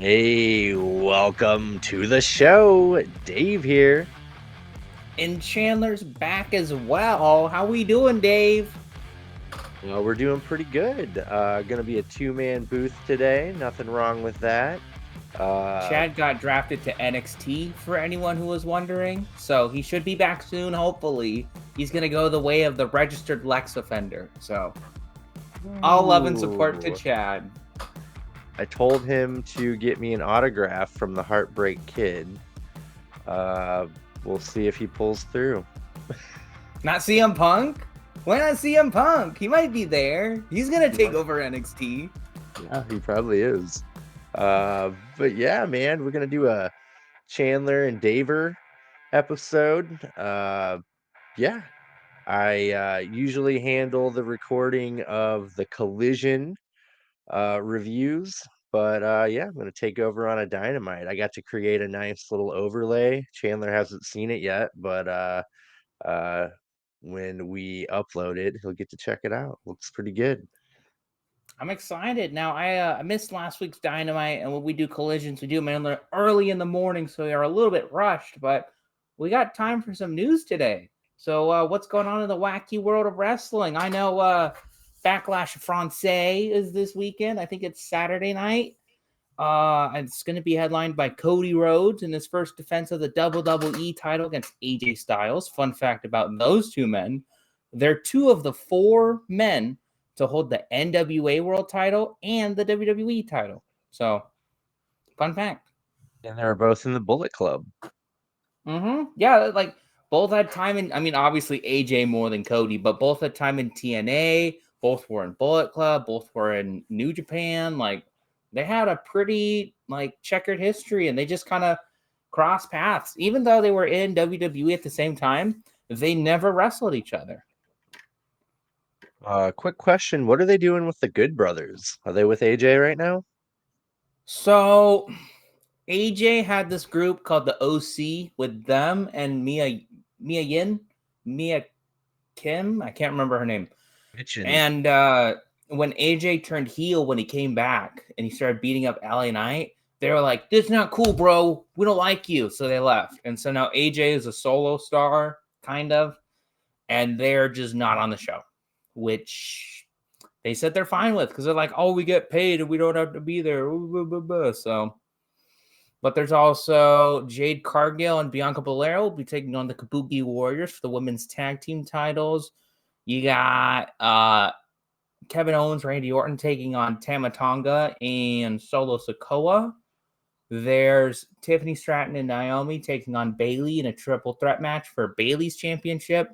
Hey, welcome to the show. Dave here. And Chandler's back as well. How we doing, Dave? We're doing pretty good. Gonna be a two-man booth today. Nothing wrong with that. Uh, Chad got drafted to NXT for anyone who was wondering, so he should be back soon, hopefully. He's going to go the way of the registered Lex offender. So, all love and support to ooh, Chad. I told him to get me an autograph from the Heartbreak Kid. Uh, we'll see if he pulls through. Not CM Punk? Why not CM Punk? He might be there. He's going to take over NXT. Yeah, he probably is. But yeah, man, we're gonna do a Chandler and Daver episode. Yeah, I usually handle the recording of the Collision reviews, but yeah, I'm gonna take over on a Dynamite. I got to create a nice little overlay. Chandler hasn't seen it yet, but uh, when we upload it, he'll get to check it out. Looks pretty good. I'm excited. Now, I missed last week's Dynamite, and when we do collisions, we do them early in the morning, so we are a little bit rushed, but we got time for some news today. So, what's going on in the wacky world of wrestling? I know Backlash Francais is this weekend. I think it's Saturday night. And it's going to be headlined by Cody Rhodes in his first defense of the WWE title against AJ Styles. Fun fact about those two men, they're two of the four men to hold the NWA World title and the WWE title. So, fun fact. And they were both in the Bullet Club. Yeah, like both had time in, I mean, obviously AJ more than Cody, but both had time in TNA. Both were in Bullet Club. Both were in New Japan. Like, they had a pretty, like, checkered history, and they just kind of crossed paths. Even though they were in WWE at the same time, they never wrestled each other. Quick question: what are they doing with the Good Brothers? Are they with AJ right now? So AJ had this group called the OC with them and Mia Kim. I can't remember her name. Kitchen. And when AJ turned heel when he came back and he started beating up LA Knight, they were like, "This is not cool, bro. We don't like you." So they left. And so now AJ is a solo star, kind of, and they're just not on the show, which they said they're fine with because they're like, "Oh, we get paid and we don't have to be there." So, but there's also Jade Cargill and Bianca Belair will be taking on the Kabuki Warriors for the women's tag team titles. You got Kevin Owens, Randy Orton taking on Tama Tonga and Solo Sikoa. There's Tiffany Stratton and Naomi taking on Bayley in a triple threat match for Bayley's championship.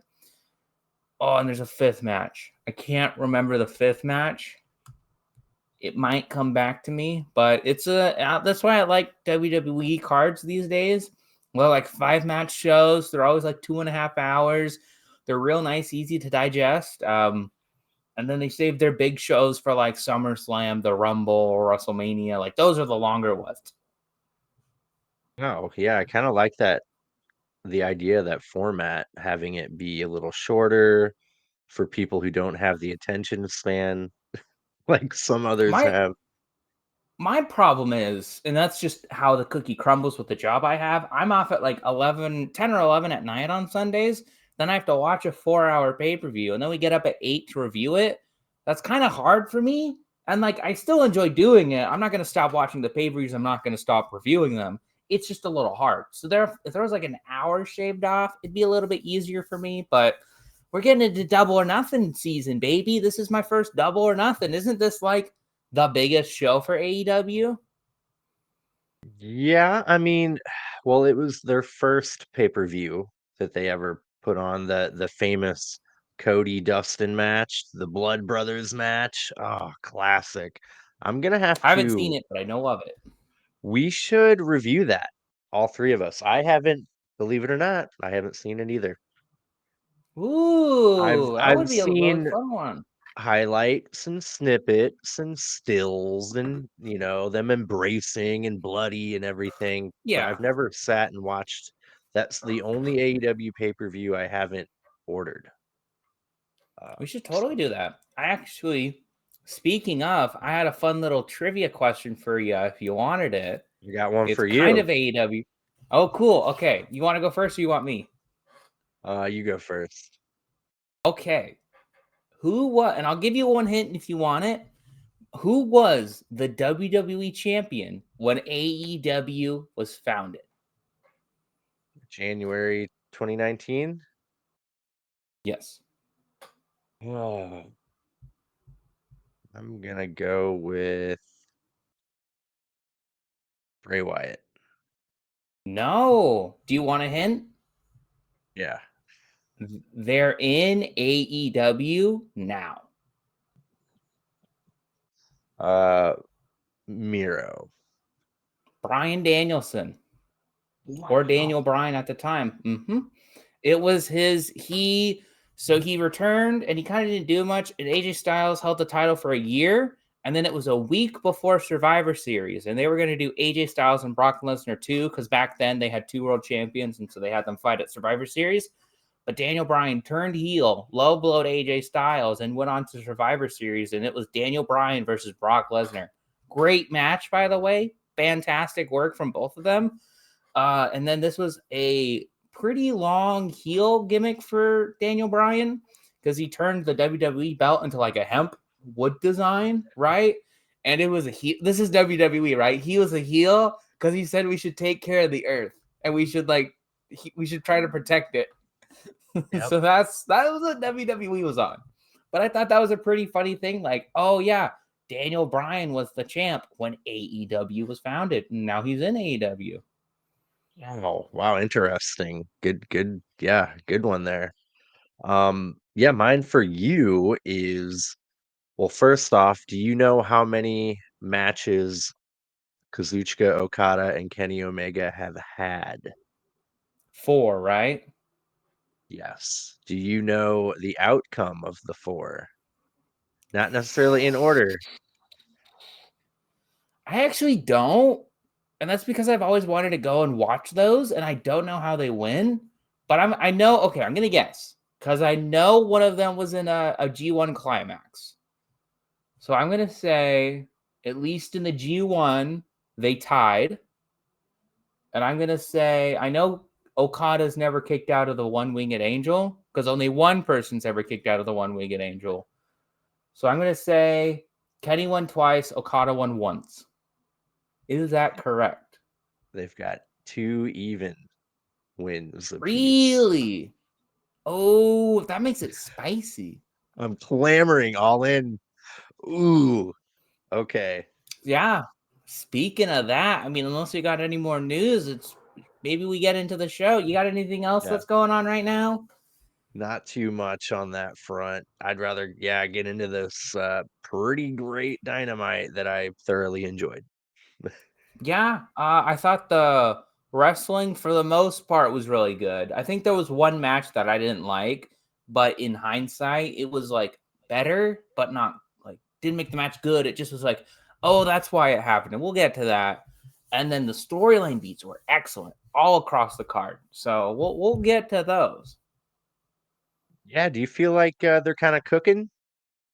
Oh, and there's a fifth match. I can't remember the fifth match. It might come back to me, but that's why I like WWE cards these days. Well, like 5-match shows. They're always like 2.5 hours. They're real nice, easy to digest. And then they save their big shows for like SummerSlam, the Rumble, or WrestleMania. Like those are the longer ones. Oh, yeah, I kind of like that. The idea of that format, having it be a little shorter for people who don't have the attention span like some others My have. my problem is, and that's just how the cookie crumbles with the job I have. I'm off at like 10 or 11 at night on Sundays. Then I have to watch a 4-hour pay-per-view, and then we get up at 8 to review it. That's kind of hard for me. And like, I still enjoy doing it. I'm not going to stop watching the pay-per-views. I'm not going to stop reviewing them. It's just a little hard. So if there was like an hour shaved off, it'd be a little bit easier for me. But we're getting into double or nothing season, baby. This is my first double or nothing. Isn't this like the biggest show for AEW? Yeah, I mean, well, it was their first pay-per-view that they ever put on, the famous Cody Dustin match, the Blood Brothers match. Oh, classic. I'm gonna have I haven't seen to it, but I know of it. We should review that, all three of us. I haven't, believe it or not, I haven't seen it either. I've Ooh, that I've would be a really seen fun one. highlights and snippets and stills and them embracing and bloody and everything, but Yeah, I've never sat and watched. That's the only AEW pay-per-view I haven't ordered. we should totally So do that. I actually Speaking of, I had a fun little trivia question for you if you wanted it. You got one It's for kind you. of AEW. Oh, cool. Okay. You want to go first or you want me? You go first. Okay. Who was, and I'll give you one hint if you want it. Who was the WWE champion when AEW was founded? January 2019. Yes. Oh, I'm gonna go with Bray Wyatt. No. Do you want a hint? Yeah. They're in AEW now. Uh, Miro. Brian Danielson or Wow. Daniel Bryan at the time. It was his so he returned and he kind of didn't do much. And AJ Styles held the title for a year, and then it was a week before Survivor Series, and they were going to do AJ Styles and Brock Lesnar too, because back then they had two world champions, and so they had them fight at Survivor Series. But Daniel Bryan turned heel, low blowed AJ Styles, and went on to Survivor Series, and it was Daniel Bryan versus Brock Lesnar. Great match, by the way. Fantastic work from both of them. And then this was a pretty long heel gimmick for Daniel Bryan because he turned the WWE belt into like a hemp wood design, right? And it was a heel. This is WWE, right? He was a heel because he said we should take care of the earth and we should we should try to protect it. Yep. So that was what WWE was on. But I thought that was a pretty funny thing. Like, oh yeah, Daniel Bryan was the champ when AEW was founded. And now he's in AEW. Oh, wow, interesting. Good. Yeah, good one there. Yeah, mine for you is, well, first off, do you know how many matches Kazuchika Okada and Kenny Omega have had? 4, right? Yes. Do you know the outcome of the four? Not necessarily in order. I actually don't. And that's because I've always wanted to go and watch those and I don't know how they win. But I know, okay, I'm gonna guess. Because I know one of them was in a G1 climax. So I'm gonna say, at least in the G1, they tied. And I'm gonna say I know Okada's never kicked out of the one winged angel, because only one person's ever kicked out of the one winged angel. So I'm gonna say Kenny won twice, Okada won once. Is that correct? They've got two even wins apiece. Really? Oh, that makes it spicy. I'm clamoring all in. Ooh, okay. Yeah. Speaking of that, I mean, unless you got any more news, it's maybe we get into the show. You got anything else Yeah, that's going on right now? not too much on that front. I'd rather, yeah, get into this pretty great Dynamite that I thoroughly enjoyed. Yeah, I thought the wrestling for the most part was really good. I think there was one match that I didn't like, but in hindsight, it was like better, but not like didn't make the match good. It just was like, oh, that's why it happened. And we'll get to that. And then the storyline beats were excellent all across the card. So we'll get to those. Yeah, do you feel like they're kind of cooking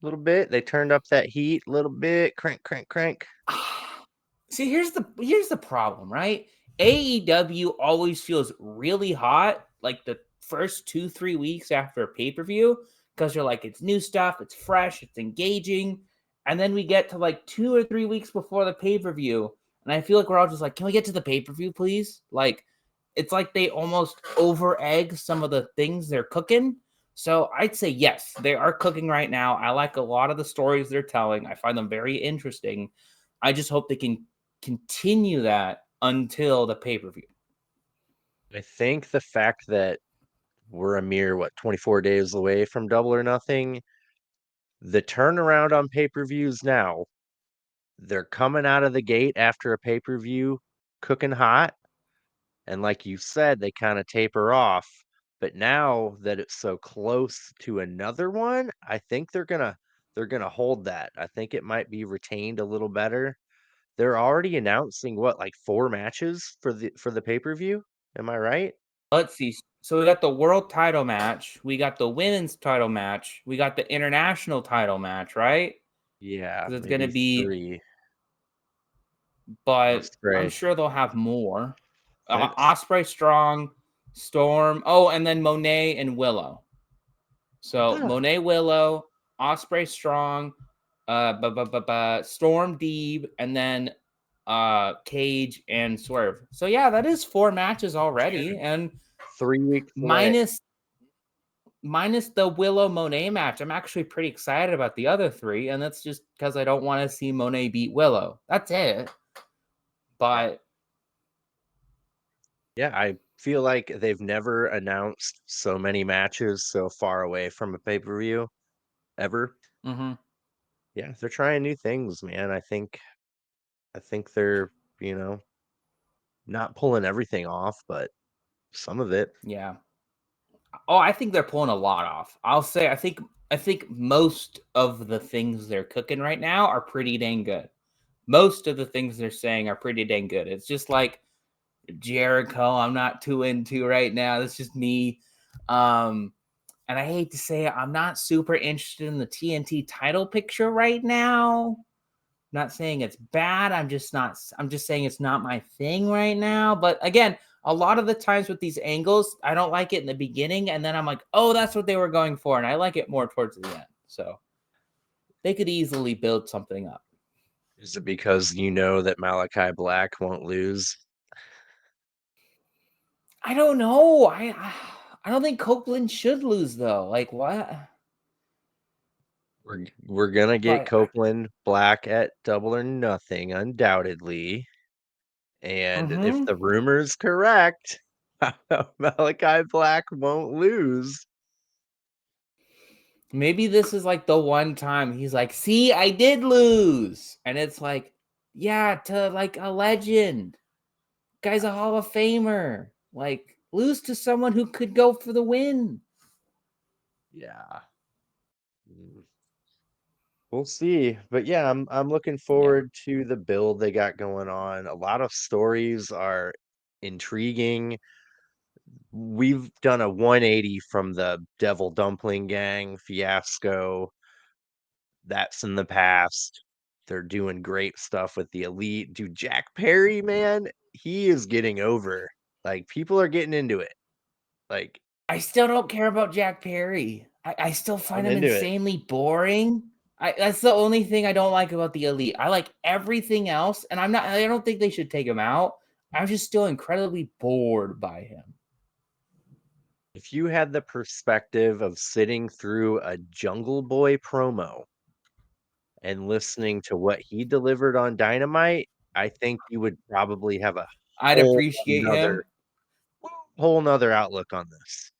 a little bit? They turned up that heat a little bit. Crank, crank, crank. See, here's the problem, right? AEW always feels really hot, like the first 2-3 weeks after a pay per view, because you're like, it's new stuff, it's fresh, it's engaging, and then we get to like 2 or 3 weeks before the pay per view, and I feel like we're all just like, can we get to the pay per view, please? Like, it's like they almost over egg some of the things they're cooking. So I'd say yes, they are cooking right now. I like a lot of the stories they're telling. I find them very interesting. I just hope they can continue that until the pay per view. I think the fact that we're a mere, what, 24 days away from Double or Nothing, the turnaround on pay-per-views now, they're coming out of the gate after a pay-per-view cooking hot. And like you said, they kind of taper off. But now that it's so close to another one, I think they're gonna hold that. I think it might be retained a little better. They're already announcing what, like four matches for the pay-per-view? Am I right? Let's see. So we got the world title match, we got the women's title match, we got the international title match, right? Yeah, because it's gonna maybe be. 3. But I'm Osprey. sure they'll have more. That's Osprey, Strong, Storm. Oh, and then Monet and Willow. So yeah, Monet, Willow, Osprey, Strong, Storm, Deeb, and then Cage and Swerve. So yeah, that is 4 matches already, and 3 weeks away. minus the Willow Monet match. I'm actually pretty excited about the other 3, and that's just because I don't want to see Monet beat Willow. That's it. Yeah. But Yeah, I feel like they've never announced so many matches so far away from a pay-per-view ever. mhm. Yeah, they're trying new things, man. I think they're, you know, not pulling everything off, but some of it. Yeah. Oh, I think they're pulling a lot off. I'll say I think most of the things they're cooking right now are pretty dang good. Most of the things they're saying are pretty dang good. It's just like Jericho, I'm not too into right now. That's just me. Um, and I hate to say it, I'm not super interested in the TNT title picture right now. Not saying it's bad. I'm just saying it's not my thing right now. But again, a lot of the times with these angles, I don't like it in the beginning, and then I'm like, oh, that's what they were going for, and I like it more towards the end. So they could easily build something up. Is it because you know that Malachi Black won't lose? I don't know. I don't think Copeland should lose though. Like what? We're gonna get But Copeland Black at Double or Nothing, undoubtedly. And if mm-hmm. the rumor's correct, Malachi Black won't lose. Maybe this is like the one time he's like, see, I did lose. And it's like, yeah, to like a legend. Guy's a Hall of Famer. Like, lose to someone who could go for the win. Yeah. Mm, we'll see. But yeah, I'm looking Yeah. forward to the build they got going on. A lot of stories are intriguing. We've done a 180 from the Devil Dumpling Gang fiasco. That's in the past. They're doing great stuff with the Elite. Dude, Jack Perry, man, he is getting over. Like, people are getting into it. Like, I still don't care about Jack Perry. I still I'm find him into it. insanely boring. That's the only thing I don't like about the Elite. I like everything else, and I don't think they should take him out. I'm just still incredibly bored by him. If you had the perspective of sitting through a Jungle Boy promo and listening to what he delivered on Dynamite, I think you would probably have a I'd whole appreciate him. nother whole nother outlook on this.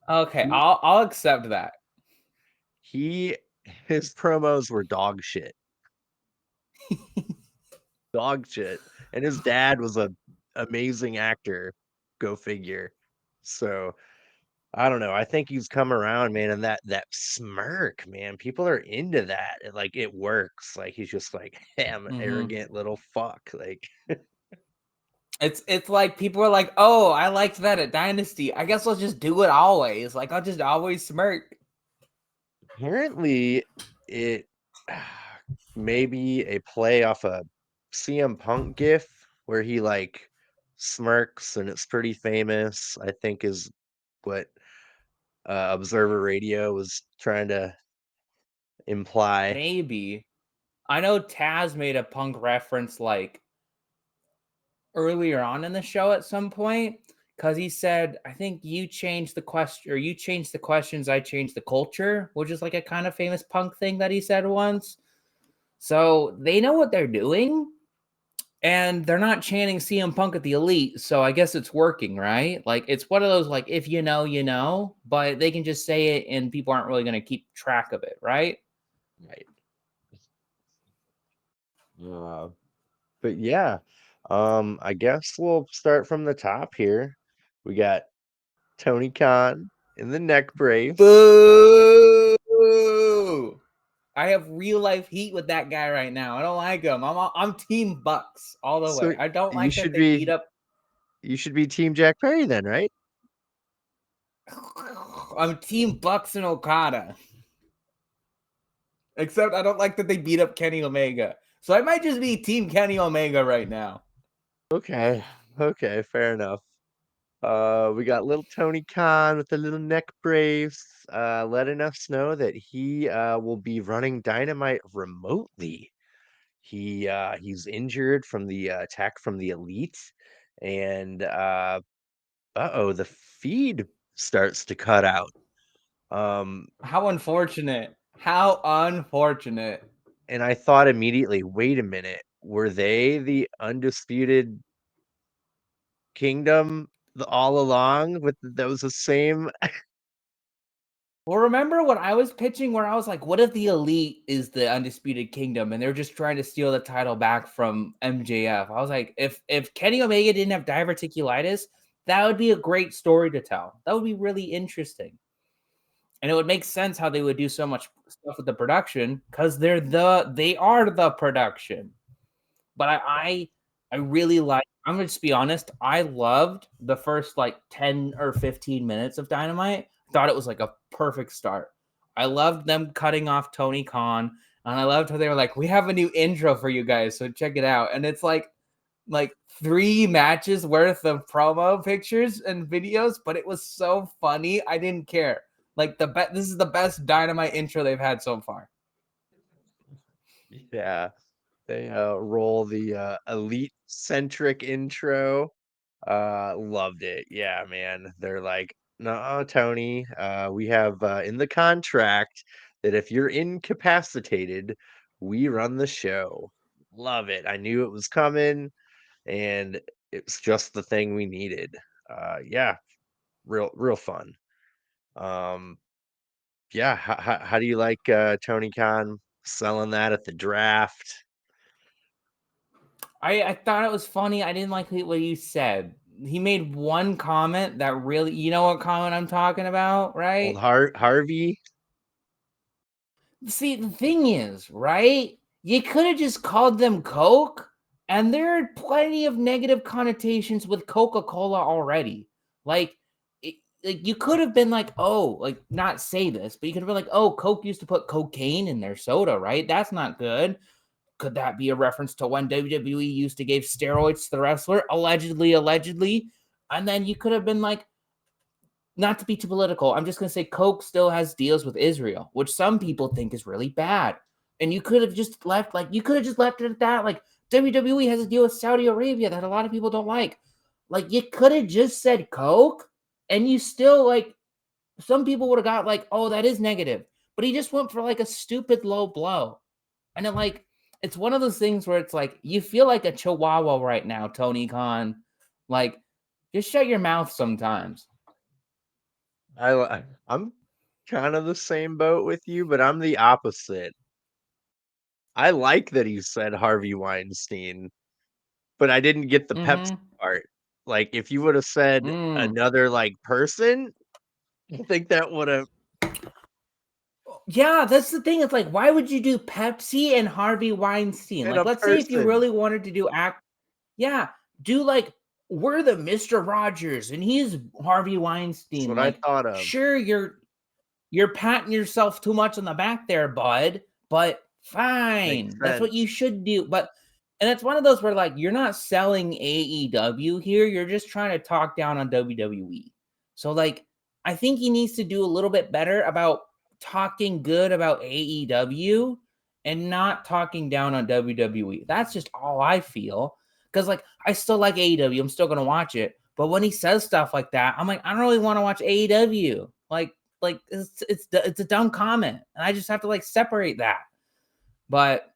Okay, He, I'll accept that. he his promos were dog shit. Dog shit. And his dad was a amazing actor. Go figure. So I don't know. I think he's come around, man, and that smirk, man. People are into that. It works. Like he's just like, hey, I'm an Mhm. arrogant little fuck. Like It's like people are like, "Oh, I liked that at Dynasty. I guess I'll just do it always. Like I'll just always smirk." apparently it maybe a play off a CM Punk gif where he like smirks and it's pretty famous, I think is what Observer Radio was trying to imply. Maybe. I know Taz made a Punk reference like earlier on in the show at some point because he said, "I think you changed the question, or you changed the questions, I changed the culture," which is like a kind of famous Punk thing that he said once. So they know what they're doing. And they're not chanting CM Punk at the Elite, so I guess it's working, right? Like it's one of those like if you know, you know, but they can just say it and people aren't really going to keep track of it, right? Right. Uh, but yeah, I guess we'll start from the top here. We got Tony Khan in the neck brace. Boo! I have real life heat with that guy right now. I don't like him. I'm Team Bucks all the way. So I don't you like that should they beat be up. you should be Team Jack Perry then, right? I'm Team Bucks and Okada. Except I don't like that they beat up Kenny Omega. So I might just be Team Kenny Omega right now. Okay. Okay, fair enough. We got little Tony Khan with a little neck brace, letting us know that he will be running Dynamite remotely. He's injured from the attack from the Elite, and uh-oh, the feed starts to cut out. Um, How unfortunate. How unfortunate. and I thought immediately, wait a minute, were they the undisputed kingdom all along? With that was the same. Well, remember when I was pitching where I was like, what if the Elite is the undisputed kingdom and they're just trying to steal the title back from MJF? I was like, if Kenny Omega didn't have diverticulitis, that would be a great story to tell. That would be really interesting. And it would make sense how they would do so much stuff with the production because they are the production. But I really like, I'm gonna just be honest, I loved the first like 10 or 15 minutes of Dynamite. Thought it was like a perfect start. I loved them cutting off Tony Khan, and I loved how they were like, we have a new intro for you guys, so check it out. And it's like 3 matches worth of promo pictures and videos, but it was so funny. I didn't care. Like this is the best Dynamite intro they've had so far. Yeah, they roll the elite centric intro. Loved it. Yeah, man. They're like, no, Tony, we have in the contract that if you're incapacitated, we run the show. Love it. I knew it was coming, and it's just the thing we needed. Yeah, real fun. Um, yeah, how do you like Tony Khan selling that at the draft? I thought it was funny. I didn't like what you said. He made one comment that really, you know what comment I'm talking about, Old right? Harvey. See, the thing is, right? You could have just called them Coke, and there are plenty of negative connotations with Coca-Cola already. Like, like you could have been like, oh, like not say this, but you could have been like, oh, Coke used to put cocaine in their soda, right? That's not good. Could that be a reference to when WWE used to give steroids to the wrestler? Allegedly. And then you could have been like, not to be too political, I'm just going to say Coke still has deals with Israel, which some people think is really bad. And you could have just left, like, you could have just left it at that. Like, WWE has a deal with Saudi Arabia that a lot of people don't like. Like, you could have just said Coke, and you still, like, some people would have got, like, oh, that is negative. But he just went for, like, a stupid low blow. And then, like, it's one of those things where it's like, you feel like a chihuahua right now, Tony Khan. Like, just shut your mouth sometimes. I'm kind of the same boat with you, but I'm the opposite. I like that he said Harvey Weinstein, but I didn't get the Pepsi Mm-hmm. part. Like, if you would have said Mm. another like person, I think that would have Yeah, that's the thing. It's like, why would you do Pepsi and Harvey Weinstein? been Like, a let's say if you person. really wanted to do yeah, do like we're the Mr. Rogers and he's Harvey That's Weinstein. what I Like, thought of. sure, you're patting yourself too much on the back there, bud, but Makes fine. That's what you sense. should do. But and it's one of those where like you're not selling AEW here, you're just trying to talk down on WWE. So like I think he needs to do a little bit better about talking good about AEW and not talking down on WWE. That's just all I feel. Cause like I still like AEW. I'm still gonna watch it. But when he says stuff like that, I'm like, I don't really want to watch AEW. Like it's a dumb comment, and I just have to like separate that. But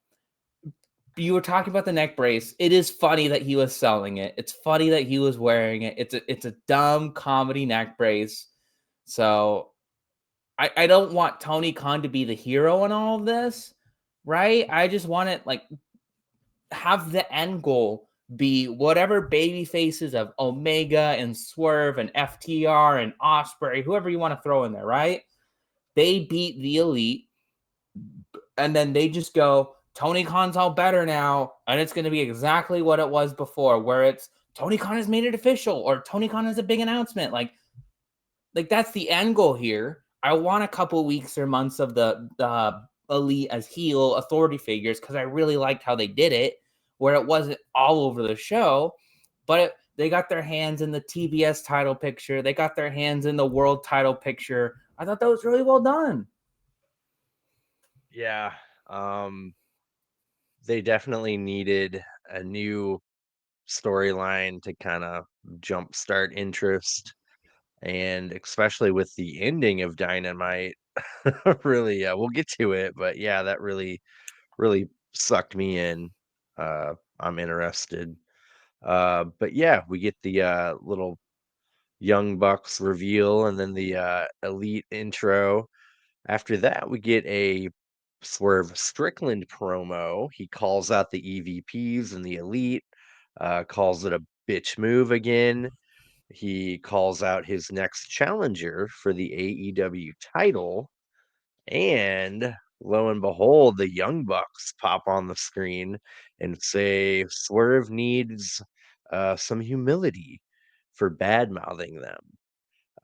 you were talking about the neck brace. It is funny that he was selling it. It's funny that he was wearing it. It's a dumb comedy neck brace. So I don't want Tony Khan to be the hero in all of this, right? I just want it like have the end goal be whatever baby faces of Omega and Swerve and FTR and Osprey, whoever you want to throw in there, right? They beat the Elite, and then they just go, Tony Khan's all better now, and it's going to be exactly what it was before, where it's Tony Khan has made it official, or Tony Khan has a big announcement. Like that's the end goal here. I want a couple weeks or months of the Elite as heel authority figures because I really liked how they did it, where it wasn't all over the show, but they got their hands in the TBS title picture. They got their hands in the world title picture. I thought that was really well done. Yeah. They definitely needed a new storyline to kind of jumpstart interest, and especially with the ending of Dynamite, really, yeah, we'll get to it, but yeah, that really sucked me in. I'm interested. But yeah, we get the little Young Bucks reveal and then the Elite intro. After that, we get a Swerve Strickland promo. He calls out the EVPs and the Elite, calls it a bitch move again. He calls out his next challenger for the AEW title, and lo and behold, the Young Bucks pop on the screen and say Swerve needs some humility for bad mouthing them.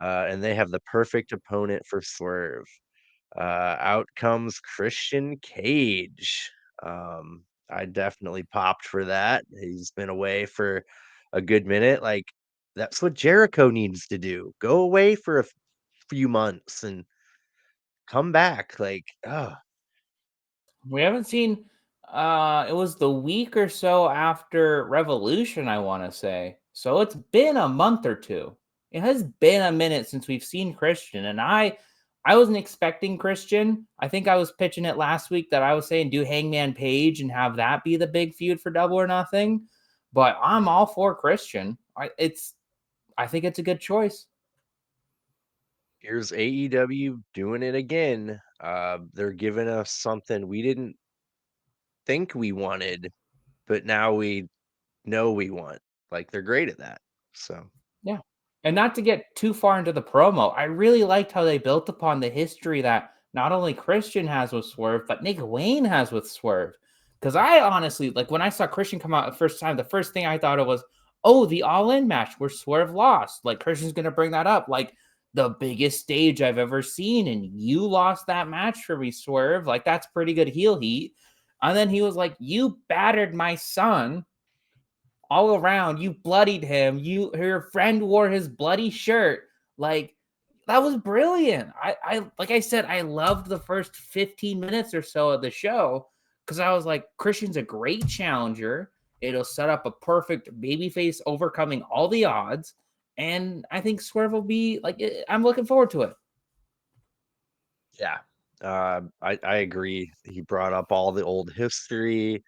And they have the perfect opponent for Swerve. Out comes Christian Cage. I definitely popped for that. He's been away for a good minute. Like, that's what Jericho needs to do. Go away for a few months and come back. Like, oh, We haven't seen it was the week or so after Revolution, I want to say. So it's been a month or two. It has been a minute since we've seen Christian, and I wasn't expecting Christian. I think I was pitching it last week that I was saying do Hangman Page and have that be the big feud for Double or Nothing. But I'm all for Christian. I think it's a good choice. here's AEW doing it again. They're giving us something we didn't think we wanted, but now we know we want. Like, they're great at that. So, Yeah. And not to get too far into the promo, I really liked how they built upon the history that not only Christian has with Swerve, but Nick Wayne has with Swerve. Because I honestly, like when I saw Christian come out the first time, the first thing I thought of was, oh, the all in match where Swerve lost. Like Christian's going to bring that up. Like the biggest stage I've ever seen. And you lost that match for me, Swerve. Like that's pretty good heel heat. And then he was like, you battered my son all around. You bloodied him. Your friend wore his bloody shirt. Like that was brilliant. I like I said, I loved the first 15 minutes or so of the show because I was like, Christian's a great challenger. It'll set up a perfect babyface overcoming all the odds. And I think Swerve will be like, I'm looking forward to it. yeah, I agree. He brought up all the old history,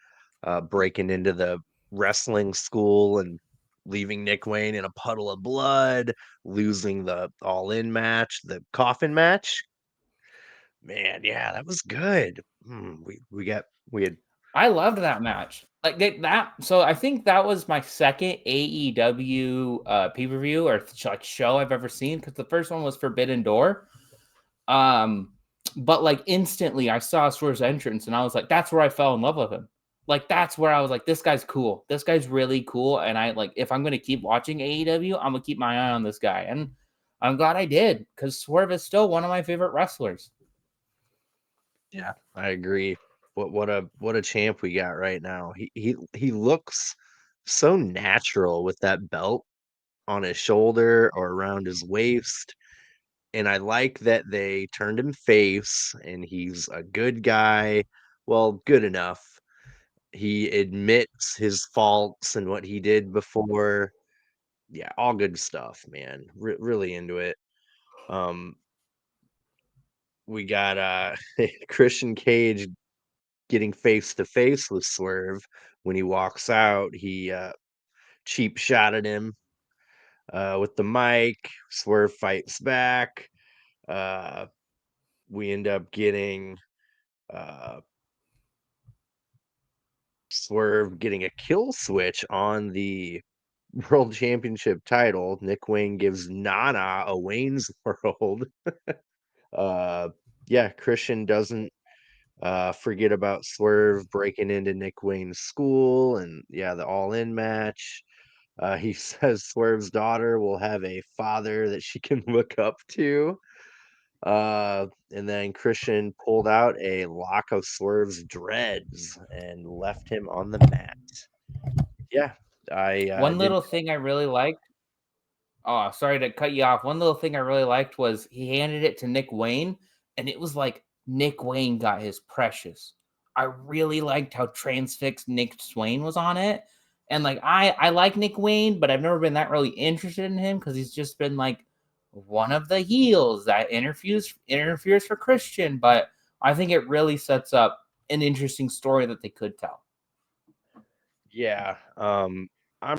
breaking into the wrestling school and leaving Nick Wayne in a puddle of blood, losing the All In match, the coffin match. Man, yeah, that was good. We had I loved that match. Like that. So I think that was my second AEW pay per view or like show I've ever seen because the first one was Forbidden Door. Um, but like instantly I saw Swerve's entrance and I was like, that's where I fell in love with him. Like that's where I was like, this guy's cool. This guy's really cool. And I like if I'm gonna keep watching AEW, I'm gonna keep my eye on this guy. And I'm glad I did because Swerve is still one of my favorite wrestlers. Yeah, I agree. What a champ we got right now. He looks so natural with that belt on his shoulder or around his waist. And I like that they turned him face and he's a good guy. Well, good enough. He admits his faults and what he did before. Yeah, all good stuff, man. Really into it. Um, we got Christian Cage getting face to face with Swerve. When he walks out, he cheap shot at him with the mic. Swerve fights back. Uh, we end up getting uh, Swerve getting a kill switch on the World Championship title. Nick Wayne gives Nana a Wayne's World. Uh, yeah, Christian doesn't forget about Swerve breaking into Nick Wayne's school, and yeah, the All In match. He says Swerve's daughter will have a father that she can look up to. And then Christian pulled out a lock of Swerve's dreads and left him on the mat. Yeah, I One did. little thing I really liked. Oh, sorry to cut you off. One little thing I really liked was he handed it to Nick Wayne, and it was like Nick Wayne got his precious. I really liked how transfixed Nick Swain was on it. And like I like Nick Wayne, but I've never been that really interested in him because he's just been like one of the heels that interferes for Christian. But I think it really sets up an interesting story that they could tell. Yeah, I'm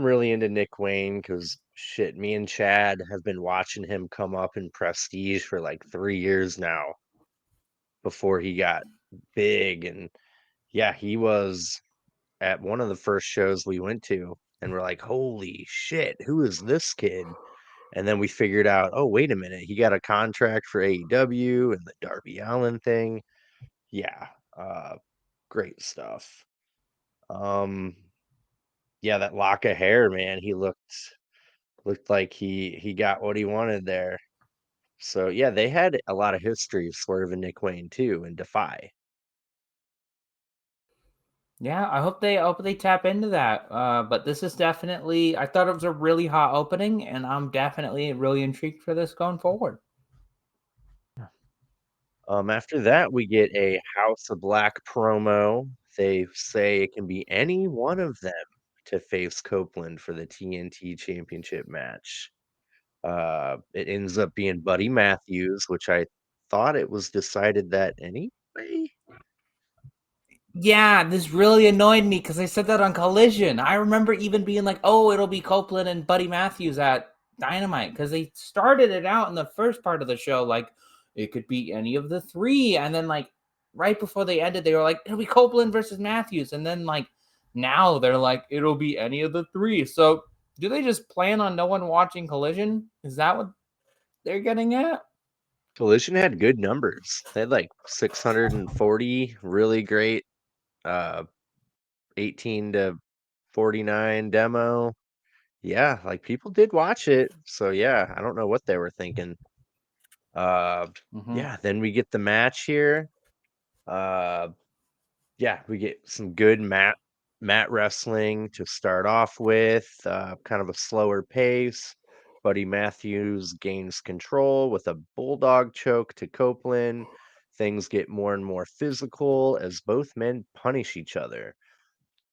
really into Nick Wayne because shit, me and Chad have been watching him come up in prestige for like 3 years now before he got big. And yeah, he was at one of the first shows we went to, and we're like, holy shit, who is this kid? And then we figured out, oh, wait a minute, he got a contract for AEW and the Darby Allin thing. Yeah, uh, great stuff. Um, yeah, that lock of hair, man, he looked like he got what he wanted there. So yeah, they had a lot of history, Swerve and Nick Wayne too, and Defy. Yeah, I hope they tap into that. But this is definitely I thought it was a really hot opening, and I'm definitely really intrigued for this going forward. After that, we get a House of Black promo. They say it can be any one of them to face Copeland for the TNT Championship match. It ends up being Buddy Matthews, which I thought it was decided that anyway. Yeah, this really annoyed me because they said that on Collision. I remember even being like, "Oh, it'll be Copeland and Buddy Matthews at Dynamite," because they started it out in the first part of the show like it could be any of the three, and then like right before they ended, they were like, "It'll be Copeland versus Matthews," and then like now they're like, "It'll be any of the three." So do they just plan on no one watching Collision? Is that what they're getting at? Collision had good numbers. They had like 640 really great 18 to 49 demo. Yeah, like people did watch it. So yeah, I don't know what they were thinking. Uh Mm-hmm. yeah, then we get the match here. Uh yeah, we get some good mat wrestling to start off with, kind of a slower pace. Buddy Matthews gains control with a bulldog choke to Copeland. Things get more and more physical as both men punish each other.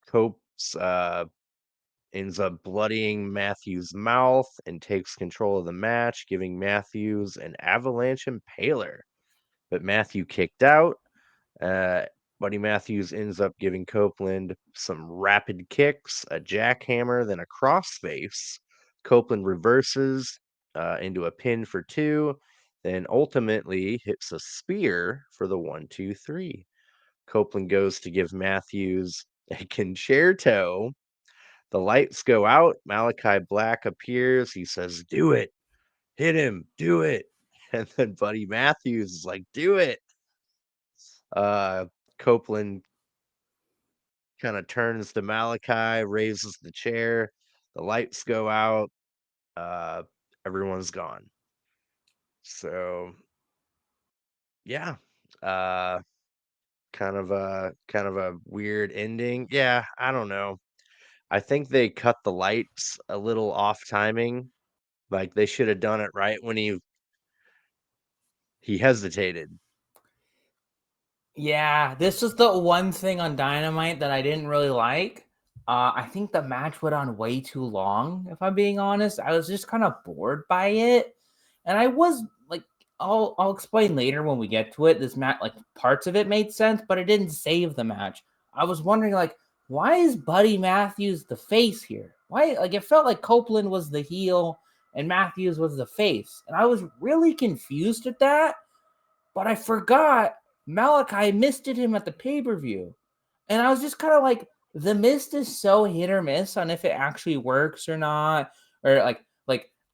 Cope's ends up bloodying Matthews' mouth and takes control of the match, giving Matthews an avalanche impaler. But Matthew kicked out. Uh, Buddy Matthews ends up giving Copeland some rapid kicks, a jackhammer, then a crossface. Copeland reverses into a pin for two, then ultimately hits a spear for the 1, 2, 3. Copeland goes to give Matthews a concerto. The lights go out. Malachi Black appears. He says, "Do it. Hit him. Do it." And then Buddy Matthews is like, "Do it." Uh, Copeland kind of turns to Malachi, raises the chair. The lights go out. Uh, Everyone's gone. So yeah, uh, kind of a weird ending. Yeah, I don't know. I think they cut the lights a little off timing. Like they should have done it right when he hesitated. Yeah, this was the one thing on Dynamite that I didn't really like. I think the match went on way too long, if I'm being honest. I was just kind of bored by it. And I was like, I'll explain later when we get to it. This match, like parts of it made sense, but it didn't save the match. I was wondering, like, why is Buddy Matthews the face here? Why like it felt like Copeland was the heel and Matthews was the face. And I was really confused at that. But I forgot Malachi misted him at the pay-per-view. And I was just kind of like, the mist is so hit or miss on if it actually works or not. Or like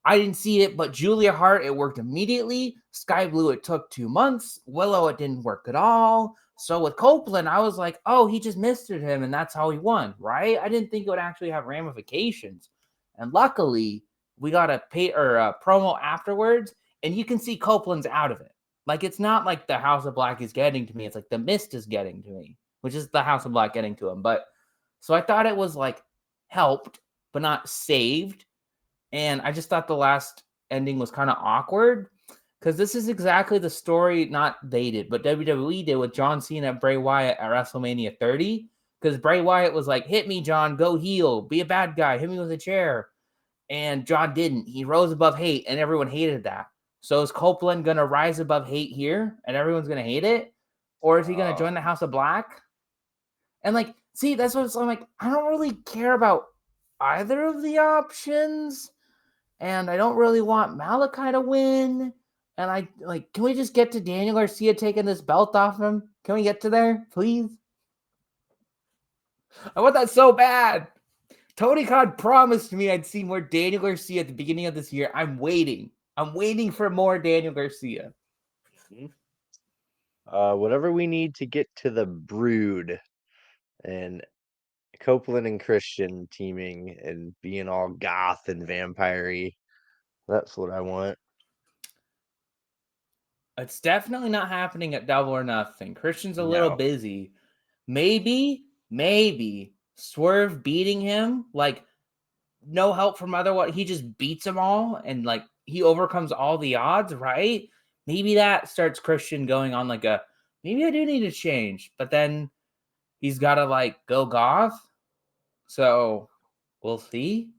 I didn't see it, but Julia Hart, it worked immediately. Sky Blue, it took 2 months. Willow, it didn't work at all. So with Copeland, I was like, oh, he just misted him, and that's how he won, right? I didn't think it would actually have ramifications. And luckily, we got a promo afterwards, and you can see Copeland's out of it. Like, it's not like the House of Black is getting to me. It's like the Mist is getting to me, which is the House of Black getting to him. But so I thought it was like helped, but not saved. And I just thought the last ending was kind of awkward because this is exactly the story not they did, but WWE did with John Cena and Bray Wyatt at WrestleMania 30. Because Bray Wyatt was like, "Hit me, John, go heel, be a bad guy, hit me with a chair." And John didn't. He rose above hate, and everyone hated that. So is Copeland gonna rise above hate here, and everyone's gonna hate it, or is he gonna Oh, join the House of Black? And like, see, that's what I'm like. I don't really care about either of the options, and I don't really want Malachi to win. And I like, can we just get to Daniel Garcia taking this belt off him? Can we get to there, please? I want that so bad. Tony Khan promised me I'd see more Daniel Garcia at the beginning of this year. I'm waiting. I'm waiting for more Daniel Garcia. mhm. Whatever we need to get to the Brood and Copeland and Christian teaming and being all goth and vampire-y. That's what I want. It's definitely not happening at Double or Nothing. Christian's a little No. busy. Maybe Swerve beating him, like no help from otherwise. He just beats them all and like he overcomes all the odds, right? Maybe that starts Christian going on like a maybe I do need to change, but then he's got to like go goth. So we'll see.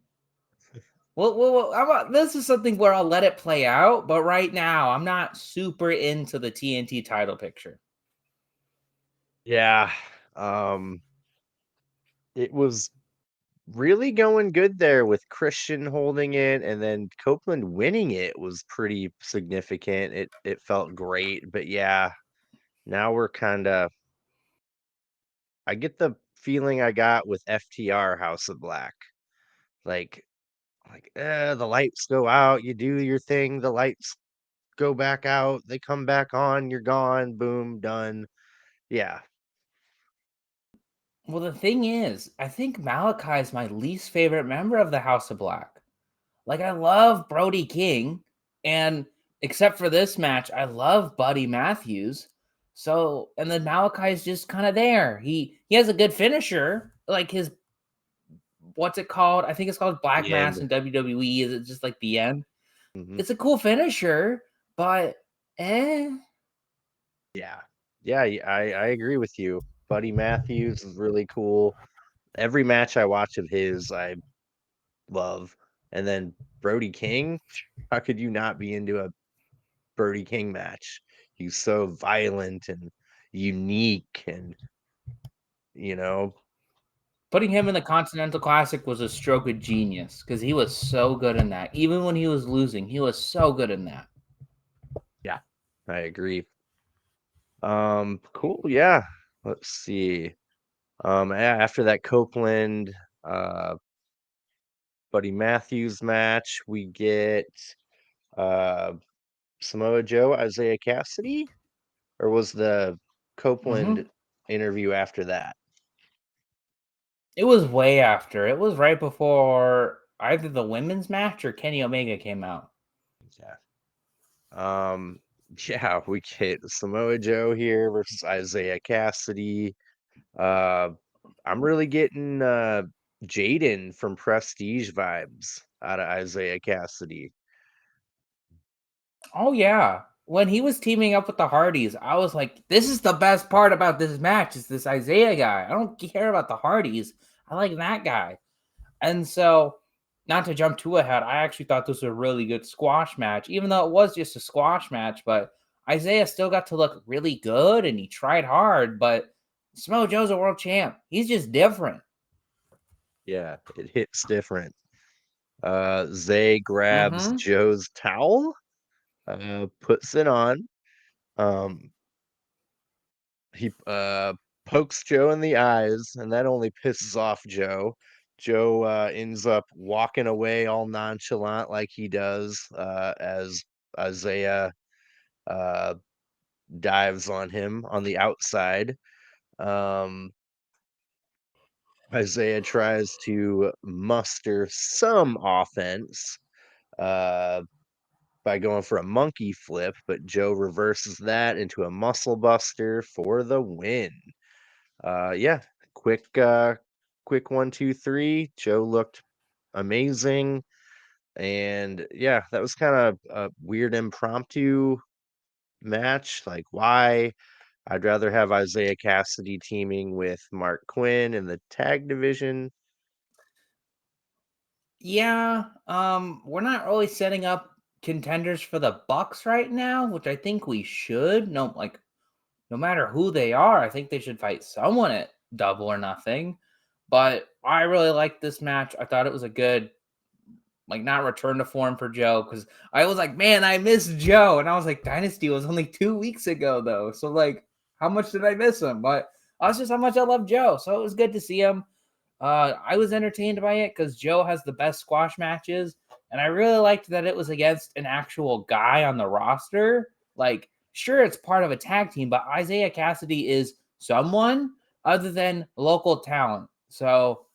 This is something where I'll let it play out, but right now I'm not super into the TNT title picture. Yeah. Um, it was really going good there with Christian holding it and then Copeland winning it was pretty significant. It felt great, but yeah, now we're kind of I get the feeling I got with FTR House of Black. Like the lights go out, you do your thing, the lights go back out, they come back on, you're gone, boom, done. Yeah. Well, the thing is, I think Malachi is my least favorite member of the House of Black. Like, I love Brody King, and except for this match, I love Buddy Matthews. So, and then Malachi's just kind of there. He has a good finisher, like his what's it called? I think it's called Black The Mass end. in WWE. Is it just like the end? Mhm. It's a cool finisher, but eh. Yeah. Yeah, I agree with you. Buddy Matthews is really cool. Every match I watch of his, I love. And then Brody King, how could you not be into a Brody King match? He's so violent and unique and, you know, Putting him in the Continental Classic was a stroke of genius because he was so good in that. Even when he was losing, he was so good in that. yeah, I agree. Cool, yeah. Let's see. After that Copeland, uh, Buddy Matthews match, we get uh Samoa Joe, Isaiah Cassidy, or was the Copeland Hmm. interview after that? It was way after. It was right before either the women's match or Kenny Omega came out. Yeah. Um, yeah, we get Samoa Joe here versus Isaiah Cassidy. Uh, I'm really getting Jaden from Prestige vibes out of Isaiah Cassidy. Oh yeah. When he was teaming up with the Hardys, I was like, this is the best part about this match is this Isaiah guy. I don't care about the Hardys. I like that guy. And so, not to jump too ahead, I actually thought this was a really good squash match, even though it was just a squash match. But Isaiah still got to look really good and he tried hard. But Samoa Joe's a world champ. He's just different. Yeah, it hits different. Zay grabs Mm-hmm. Joe's towel, puts it on. Um, he pokes Joe in the eyes, and that only pisses off Joe. Joe ends up walking away all nonchalant like he does as Isaiah uh, dives on him on the outside. Um, Isaiah tries to muster some offense uh, by going for a monkey flip, but Joe reverses that into a muscle buster for the win. Yeah, quick, quick 1, 2, 3. Joe looked amazing, and yeah, that was kind of a weird impromptu match. Like, why? I'd rather have Isaiah Cassidy teaming with Mark Quinn in the tag division. Yeah, we're not really setting up contenders for the Bucks right now, which I think we should. No, like no matter who they are, I think they should fight someone at Double or Nothing. But I really liked this match. I thought it was a good, like, not return to form for Joe because I was like, man, I miss Joe, and I was like, Dynasty was only 2 weeks ago though, so like, how much did I miss him? But that's just how much I love Joe. So it was good to see him. I was entertained by it because Joe has the best squash matches, and I really liked that it was against an actual guy on the roster. Like, sure, it's part of a tag team, but Isaiah Cassidy is someone other than local talent. So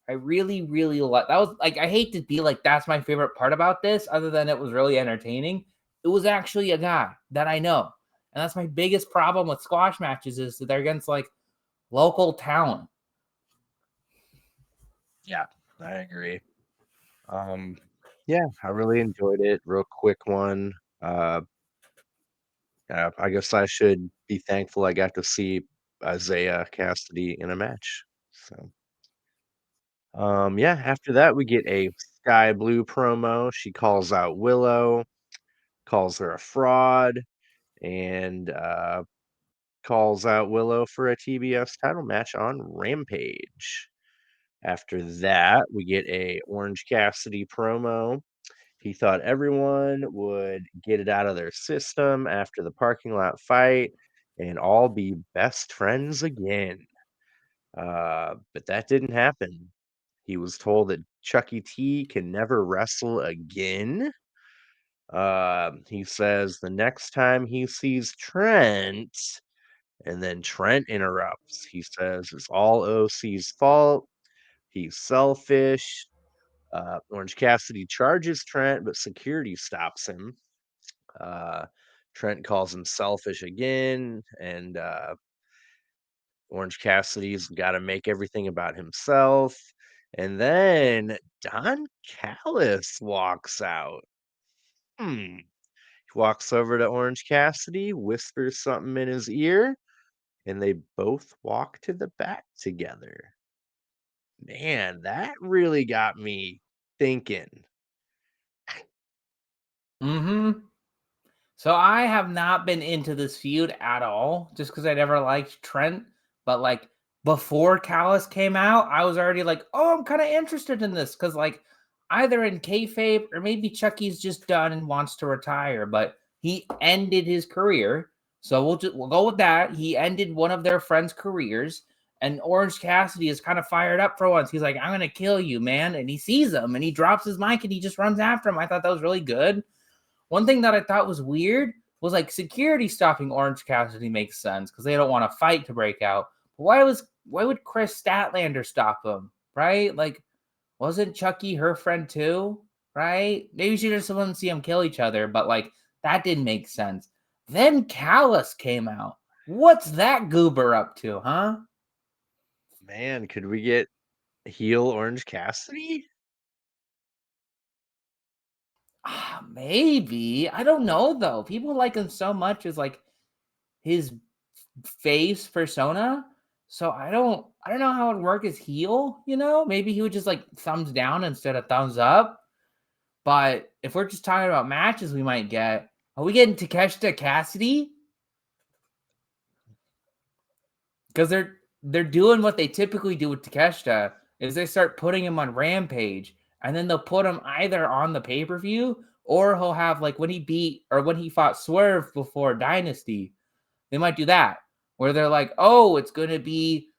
I really, really like that. Was like, I hate to be like, that's my favorite part about this, other than it was really entertaining. It was actually a guy that I know. And that's my biggest problem with squash matches is that they're against like local talent. Yeah, I agree. Um, yeah, I really enjoyed it. Real quick one. Uh, I guess I should be thankful I got to see Isaiah Cassidy in a match. So, yeah, after that we get a Sky Blue promo. She calls out Willow, calls her a fraud, and calls out Willow for a TBS title match on Rampage. After that, we get a Orange Cassidy promo. He thought everyone would get it out of their system after the parking lot fight and all be best friends again. But that didn't happen. He was told that Chucky T can never wrestle again. He says the next time he sees Trent, and then Trent interrupts. He says it's all OC's fault. He's selfish. Orange Cassidy charges Trent, but security stops him. Uh, Trent calls him selfish again, and Orange Cassidy's got to make everything about himself. And then Don Callis walks out. He walks over to Orange Cassidy, whispers something in his ear, and they both walk to the back together. Man, that really got me thinking. Mm-hmm. So I have not been into this feud at all, just because I never liked Trent. But like before Callis came out, I was already like, oh, I'm kind of interested in this because like either in kayfabe or maybe Chucky's just done and wants to retire, but he ended his career. So we'll go with that. He ended one of their friends' careers, and Orange Cassidy is kind of fired up for once. He's like, I'm gonna kill you, man, and he sees him and he drops his mic and he just runs after him. I thought that was really good. One thing that I thought was weird was like security stopping Orange Cassidy makes sense because they don't want a fight to break out. But why would Chris Statlander stop him? Right? Like, wasn't Chucky her friend too? Right? Maybe she just wanted to see them kill each other, but like that didn't make sense. Then Callus came out. What's that goober up to, huh? Man, could we get heel Orange Cassidy? Maybe. I don't know though. People like him so much as like his face persona. So I don't know how it would work as heel, you know? Maybe he would just like thumbs down instead of thumbs up. But if we're just talking about matches we might get, are we getting Takeshita Cassidy? Because they're doing what they typically do with Takeshita is they start putting him on Rampage and then they'll put him either on the pay-per-view or he'll have like when he beat or when he fought Swerve before Dynasty. They might do that where they're like, oh, it's going to be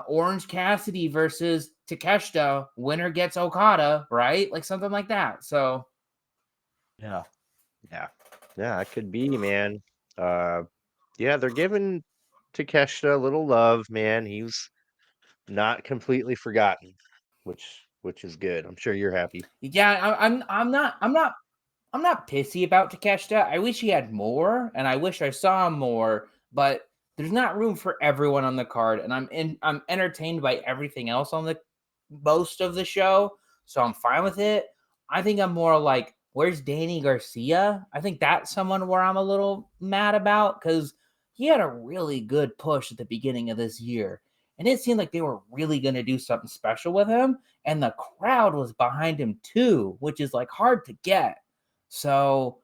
Orange Cassidy versus Takeshita. Winner gets Okada, right? Like something like that. So, Yeah. Yeah. Yeah, it could be, man. Uh, yeah, they're giving Takeshita a little love, man. He's not completely forgotten, which is good. I'm sure you're happy. yeah, I'm not I'm not pissy about Takeshita. I wish he had more, and I wish I saw more, but there's not room for everyone on the card, and I'm entertained by everything else on the most of the show, so I'm fine with it. I think I'm more like, where's Danny Garcia? I think that's someone where I'm a little mad about because he had a really good push at the beginning of this year, and it seemed like they were really going to do something special with him, and the crowd was behind him too, which is like hard to get. So,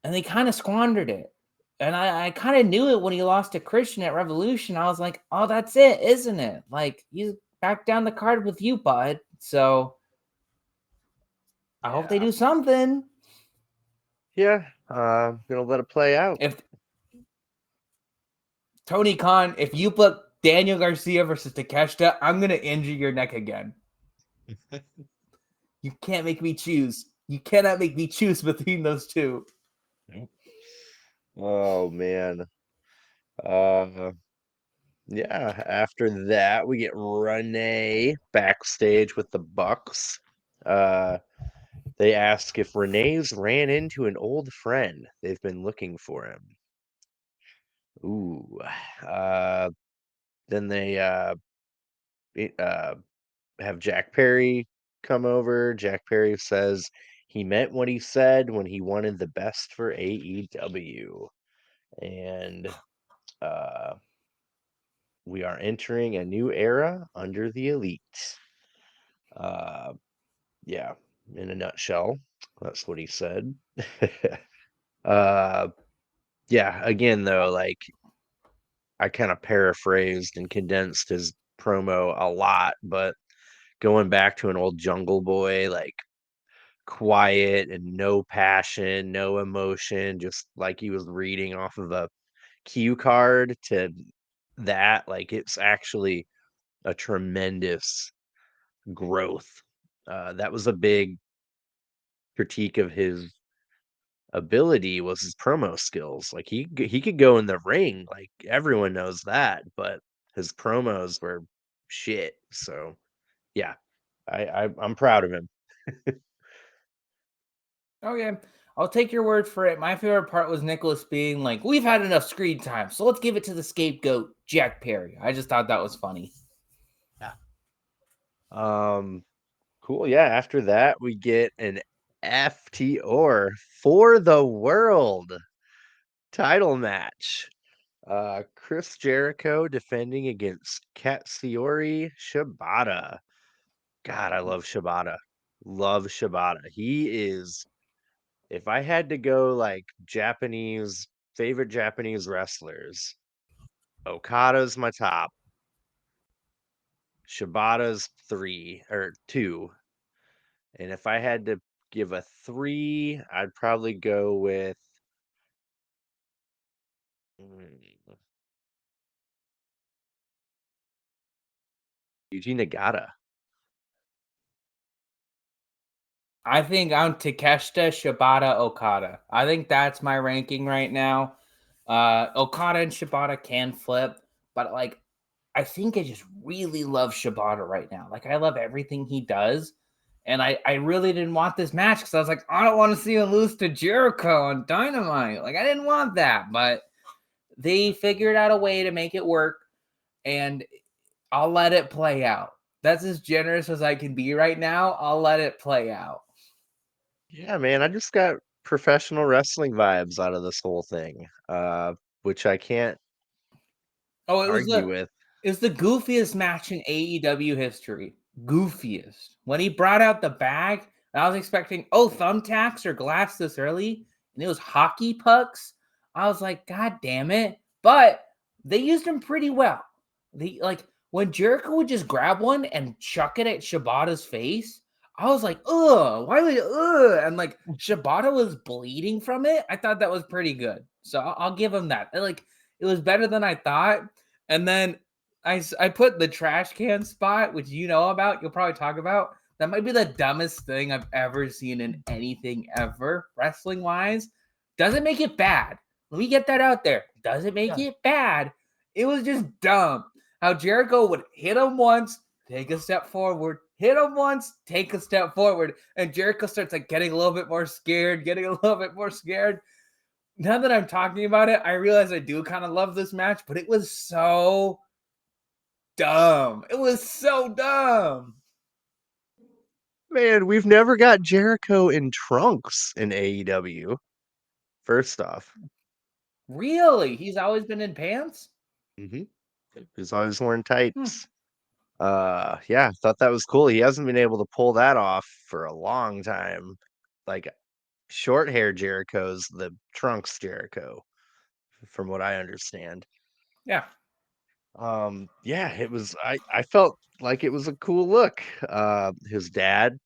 and they kind of squandered it. And I kind of knew it when he lost to Christian at Revolution. I was like, oh, that's it, isn't it? Like, he's back down the card with you, bud. So I hope they Yeah. do something. Yeah. Gonna let it play out. If Tony Khan, if you put Daniel Garcia versus Takeshita, I'm going to injure your neck again. You can't make me choose. You cannot make me choose between those two. Oh man. Uh yeah, after that we get Renee backstage with the Bucks. Uh they ask if Renee's ran into an old friend. They've been looking for him. Ooh. Uh then they it, have Jack Perry come over. Jack Perry says he meant what he said when he wanted the best for AEW. And uh we are entering a new era under the elite. Uh, yeah, in a nutshell, that's what he said. uh, yeah, again though, like I kind of paraphrased and condensed his promo a lot, but going back to an old Jungle Boy, like quiet and no passion, no emotion, just like he was reading off of a cue card to that, like it's actually a tremendous growth. That was a big critique of his ability was his promo skills. Like he could go in the ring, like everyone knows that, but his promos were shit. So yeah, I'm proud of him. Okay, I'll take your word for it. My favorite part was Nicholas being like, we've had enough screen time, so let's give it to the scapegoat, Jack Perry. I just thought that was funny. Yeah. Um, cool. Yeah. After that, we get an FTR for the world title match. Chris Jericho defending against Katsuyori Shibata. God, I love Shibata. Love Shibata. He is, if I had to go like Japanese, favorite Japanese wrestlers, Okada's my top. Shibata's three or two. And if I had to give a three, I'd probably go with mm, Yuji Nagata. I think I'm Takeshita, Shibata, Okada. I think that's my ranking right now. Okada and Shibata can flip, but like I think I just really love Shibata right now. Like I love everything he does. And I really didn't want this match because I was like, I don't want to see him lose to Jericho on Dynamite. Like I didn't want that, but they figured out a way to make it work, and I'll let it play out. That's as generous as I can be right now. I'll let it play out. Yeah, man, I just got professional wrestling vibes out of this whole thing, which I can't Oh, argue with. it was the goofiest match in AEW history. Goofiest. When he brought out the bag, I was expecting, oh, thumbtacks or glass this early, and it was hockey pucks. I was like, God damn it. But they used them pretty well. They like when Jericho would just grab one and chuck it at Shibata's face. I was like, ugh, why would and like Shibata was bleeding from it. I thought that was pretty good. So I'll give him that. Like it was better than I thought. And then I put the trash can spot, which you know about, you'll probably talk about. That might be the dumbest thing I've ever seen in anything ever, wrestling wise. Doesn't make it bad. Let me get that out there. Doesn't make it bad. It was just dumb. How Jericho would hit him once, take a step forward, hit him once, take a step forward. And Jericho starts like getting a little bit more scared. Now that I'm talking about it, I realize I do kind of love this match, but it was so dumb. It was so dumb. Man, we've never got Jericho in trunks in AEW. First off, Really? He's always been in pants? hmm he's always wearing Hmm. tights. Yeah, thought that was cool. He hasn't been able to pull that off for a long time. Like short hair Jericho's the trunks Jericho, from what I understand. Yeah. Yeah, I felt like it was a cool look. His dad,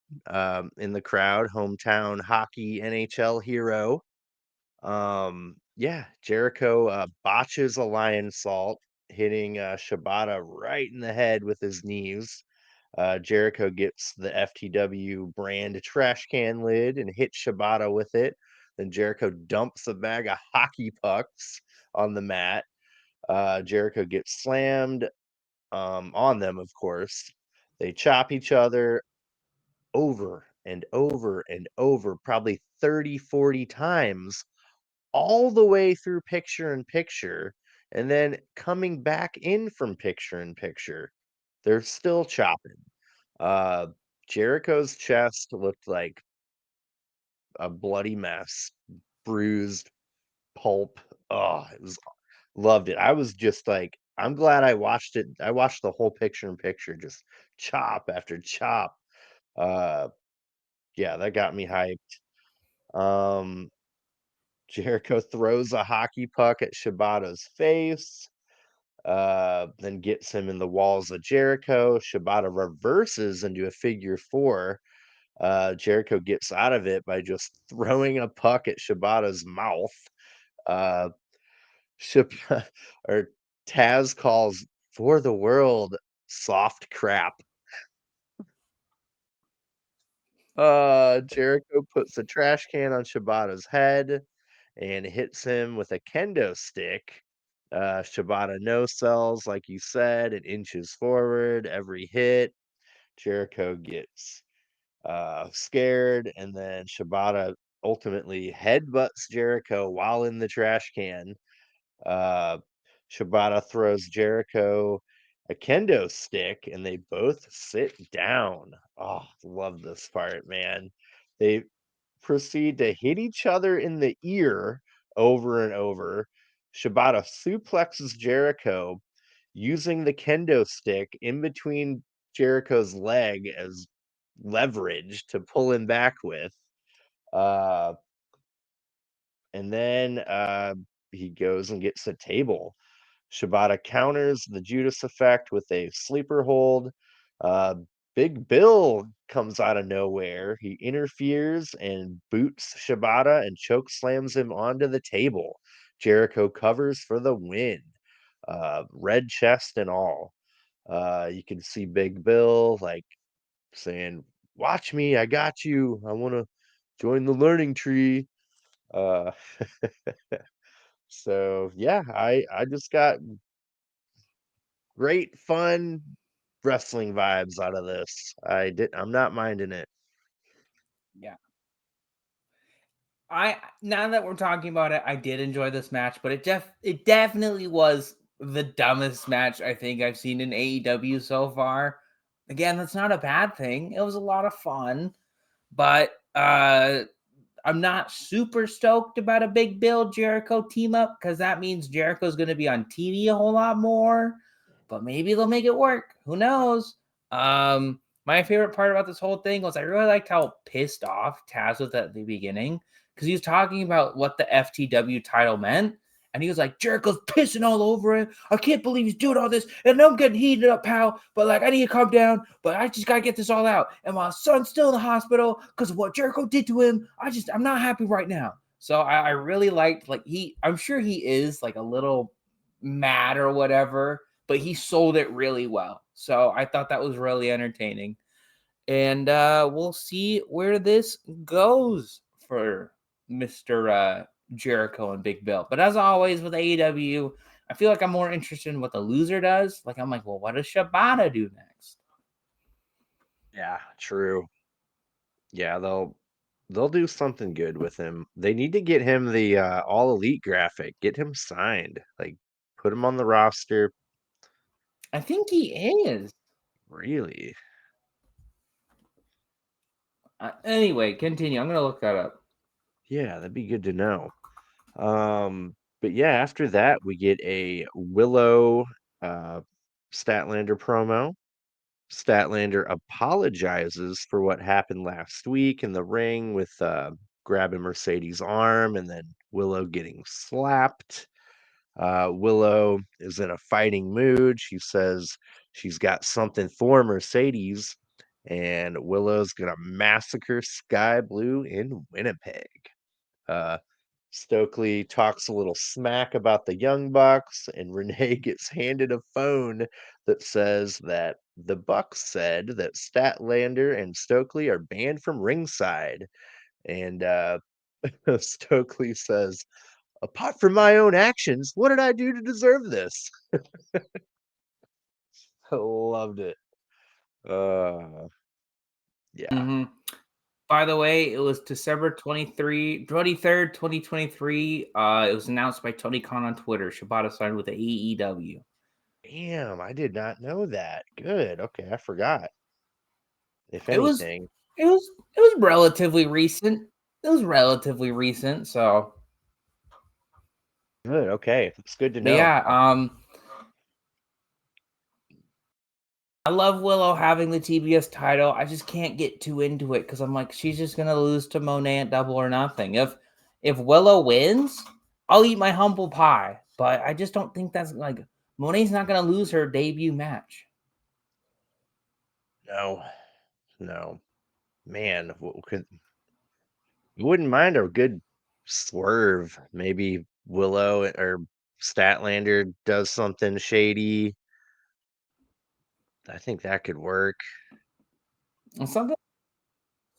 in the crowd, hometown hockey NHL hero. Yeah, Jericho botches a lion salt, hitting Shibata right in the head with his knees. Jericho gets the FTW brand trash can lid and hits Shibata with it. Then Jericho dumps a bag of hockey pucks on the mat. Jericho gets slammed on them, of course. They chop each other over and over and over, probably 30, 40 times, all the way through picture in picture. And then coming back in from picture in picture, they're still chopping. Uh, Jericho's chest looked like a bloody mess, bruised pulp. Oh, it was loved it. I was just like, I'm glad I watched it. I watched the whole picture in picture, just chop after chop. Uh, yeah, that got me hyped. Um, Jericho throws a hockey puck at Shibata's face, then gets him in the walls of Jericho. Shibata reverses into a figure four. Jericho gets out of it by just throwing a puck at Shibata's mouth. Uh, Shib- or Taz calls for the world soft crap. Jericho puts a trash can on Shibata's head and hits him with a kendo stick. Shibata no sells, like you said, and inches forward every hit. Jericho gets scared, and then Shibata ultimately headbutts Jericho while in the trash can. Uh, Shibata throws Jericho a kendo stick, and they both sit down. Oh, love this part, man. They proceed to hit each other in the ear over and over. Shibata suplexes Jericho using the kendo stick in between Jericho's leg as leverage to pull him back with. Uh, and then he goes and gets a table. Shibata counters the Judas effect with a sleeper hold. Uh, Big Bill comes out of nowhere. He interferes and boots Shibata and choke slams him onto the table. Jericho covers for the win, red chest and all. You can see Big Bill like saying, "Watch me, I got you. I want to join the learning tree." Uh, so yeah, I just got great fun wrestling vibes out of this. I'm not minding it. Yeah. I Now that we're talking about it, I did enjoy this match, but it definitely was the dumbest match I think I've seen in AEW so far. Again, that's not a bad thing. It was a lot of fun, but I'm not super stoked about a Big Bill Jericho team up because that means Jericho's going to be on TV a whole lot more. But maybe they'll make it work. Who knows? My favorite part about this whole thing was I really liked how pissed off Taz was at the beginning because he was talking about what the FTW title meant. And he was like, Jericho's pissing all over it. I can't believe he's doing all this. And I'm getting heated up, pal. But like, I need to calm down. But I just got to get this all out. And my son's still in the hospital because of what Jericho did to him. I'm not happy right now. So I really liked, like, I'm sure he is like a little mad or whatever, but he sold it really well. So I thought that was really entertaining. And we'll see where this goes for Mr. Jericho and Big Bill. But as always with AEW, I feel like I'm more interested in what the loser does. Like, I'm like, well, what does Shibata do next? Yeah, true. Yeah, they'll do something good with him. They need to get him the all elite graphic. Get him signed. Like put him on the roster. I think he is. Really? Anyway, continue. I'm gonna look that up. Yeah, that'd be good to know. But yeah, after that we get a Willow uh Statlander promo. Statlander apologizes for what happened last week in the ring with grabbing Mercedes' arm and then Willow getting slapped. Willow is in a fighting mood. She says she's got something for Mercedes, and Willow's gonna massacre Sky Blue in Winnipeg. Uh, Stokely talks a little smack about the Young Bucks, and Renee gets handed a phone that says that the Bucks said that Statlander and Stokely are banned from ringside. And Stokely says, apart from my own actions, what did I do to deserve this? I loved it. Uh, yeah. Hmm. By the way, it was December 23rd, 2023. It was announced by Tony Khan on Twitter. Shibata signed with the AEW. Damn, I did not know that. Good. Okay, I forgot. If It was anything. it was relatively recent. It was relatively recent, so Good. Okay. It's good to but know. yeah, I love Willow having the TBS title. I just can't get too into it because I'm like, she's just gonna lose to Monet at Double or Nothing. If Willow wins, I'll eat my humble pie. But I just don't think that's like Monet's not gonna lose her debut match. No, no. Man, you wouldn't mind a good swerve. Maybe Willow or Statlander does something shady. I think that could work. And something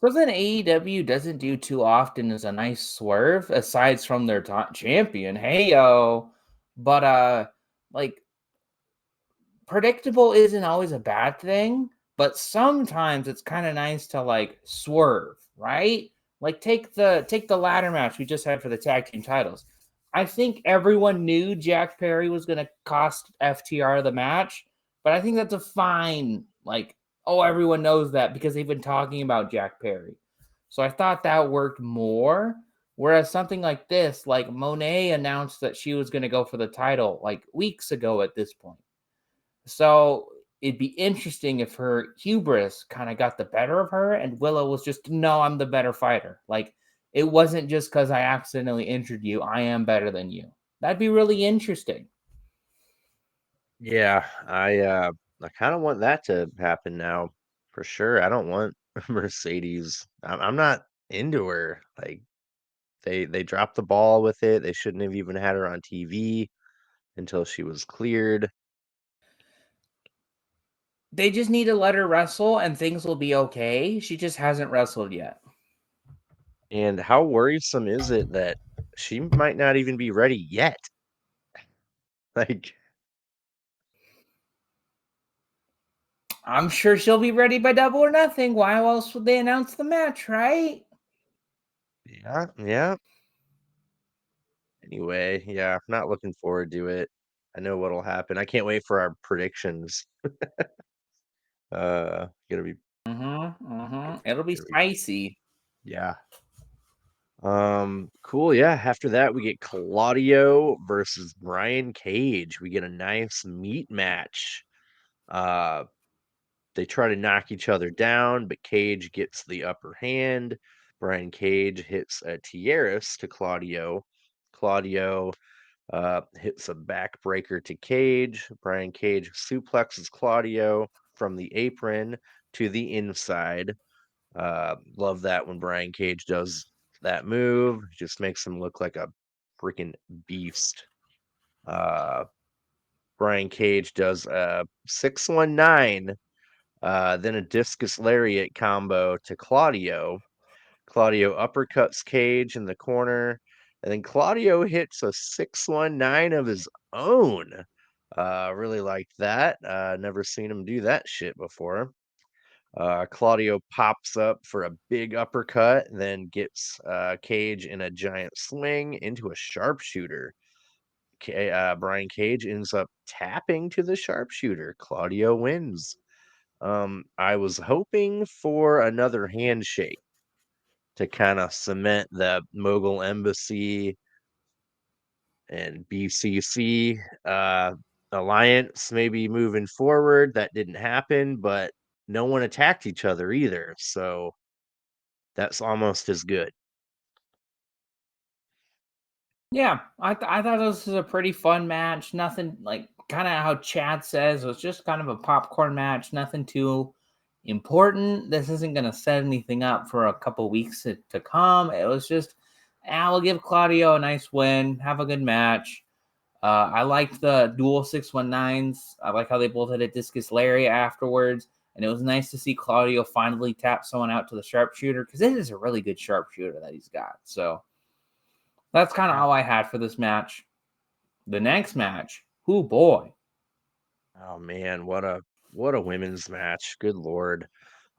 AEW doesn't do too often is a nice swerve, aside from their champion. Hey yo, but like predictable isn't always a bad thing, but sometimes it's kind of nice to like swerve, right? Like take the ladder match we just had for the tag team titles. I think everyone knew Jack Perry was going to cost FTR the match, but I think that's a fine like oh everyone knows that because they've been talking about Jack Perry. So I thought that worked more. Whereas something like this, like Monet announced that she was going to go for the title like weeks ago at this point. So it'd be interesting if her hubris kind of got the better of her and Willow was just, no, I'm the better fighter. Like it wasn't just because I accidentally injured you, I am better than you. That'd be really interesting. Yeah, I kind of want that to happen now for sure. I don't want Mercedes. I'm not into her. Like they dropped the ball with it. They shouldn't have even had her on TV until she was cleared. They just need to let her wrestle and things will be okay. She just hasn't wrestled yet. And how worrisome is it that she might not even be ready yet? Like, I'm sure she'll be ready by Double or Nothing. Why else would they announce the match, right? yeah, yeah. Anyway, yeah, I'm not looking forward to it. I know what'll happen. I can't wait for our predictions. Gonna be Mm-hmm. Mm-hmm. gonna It'll be gonna be spicy. yeah. Cool. Yeah. After that, we get Claudio versus Brian Cage. We get a nice meat match. Uh, they try to knock each other down, but Cage gets the upper hand. Brian Cage hits a Tierras to Claudio. Claudio hits a backbreaker to Cage. Brian Cage suplexes Claudio from the apron to the inside. Love that when Brian Cage does that move. Just makes him look like a freaking beast. Uh, Brian Cage does a 619, then a discus lariat combo to Claudio. Claudio uppercuts Cage in the corner, and then Claudio hits a 619 of his own. Really liked that. Never seen him do that shit before. Claudio pops up for a big uppercut, then gets Cage in a giant swing into a sharpshooter. Brian Cage ends up tapping to the sharpshooter. Claudio wins. I was hoping for another handshake to kind of cement the Mogul Embassy and BCC alliance maybe moving forward. That didn't happen, but no one attacked each other either. So that's almost as good. Yeah, I thought this was a pretty fun match. Nothing like kind of how Chad says, it was just kind of a popcorn match. Nothing too important. This isn't going to set anything up for a couple weeks to come. It was just, we'll give Claudio a nice win. Have a good match. I liked the dual 619s. I like how they both had a discus lariat afterwards. And it was nice to see Claudio finally tap someone out to the sharpshooter because it is a really good sharpshooter that he's got. So that's kind of Yeah. all I had for this match. The next match, oh boy. Oh man, what a women's match. Good lord.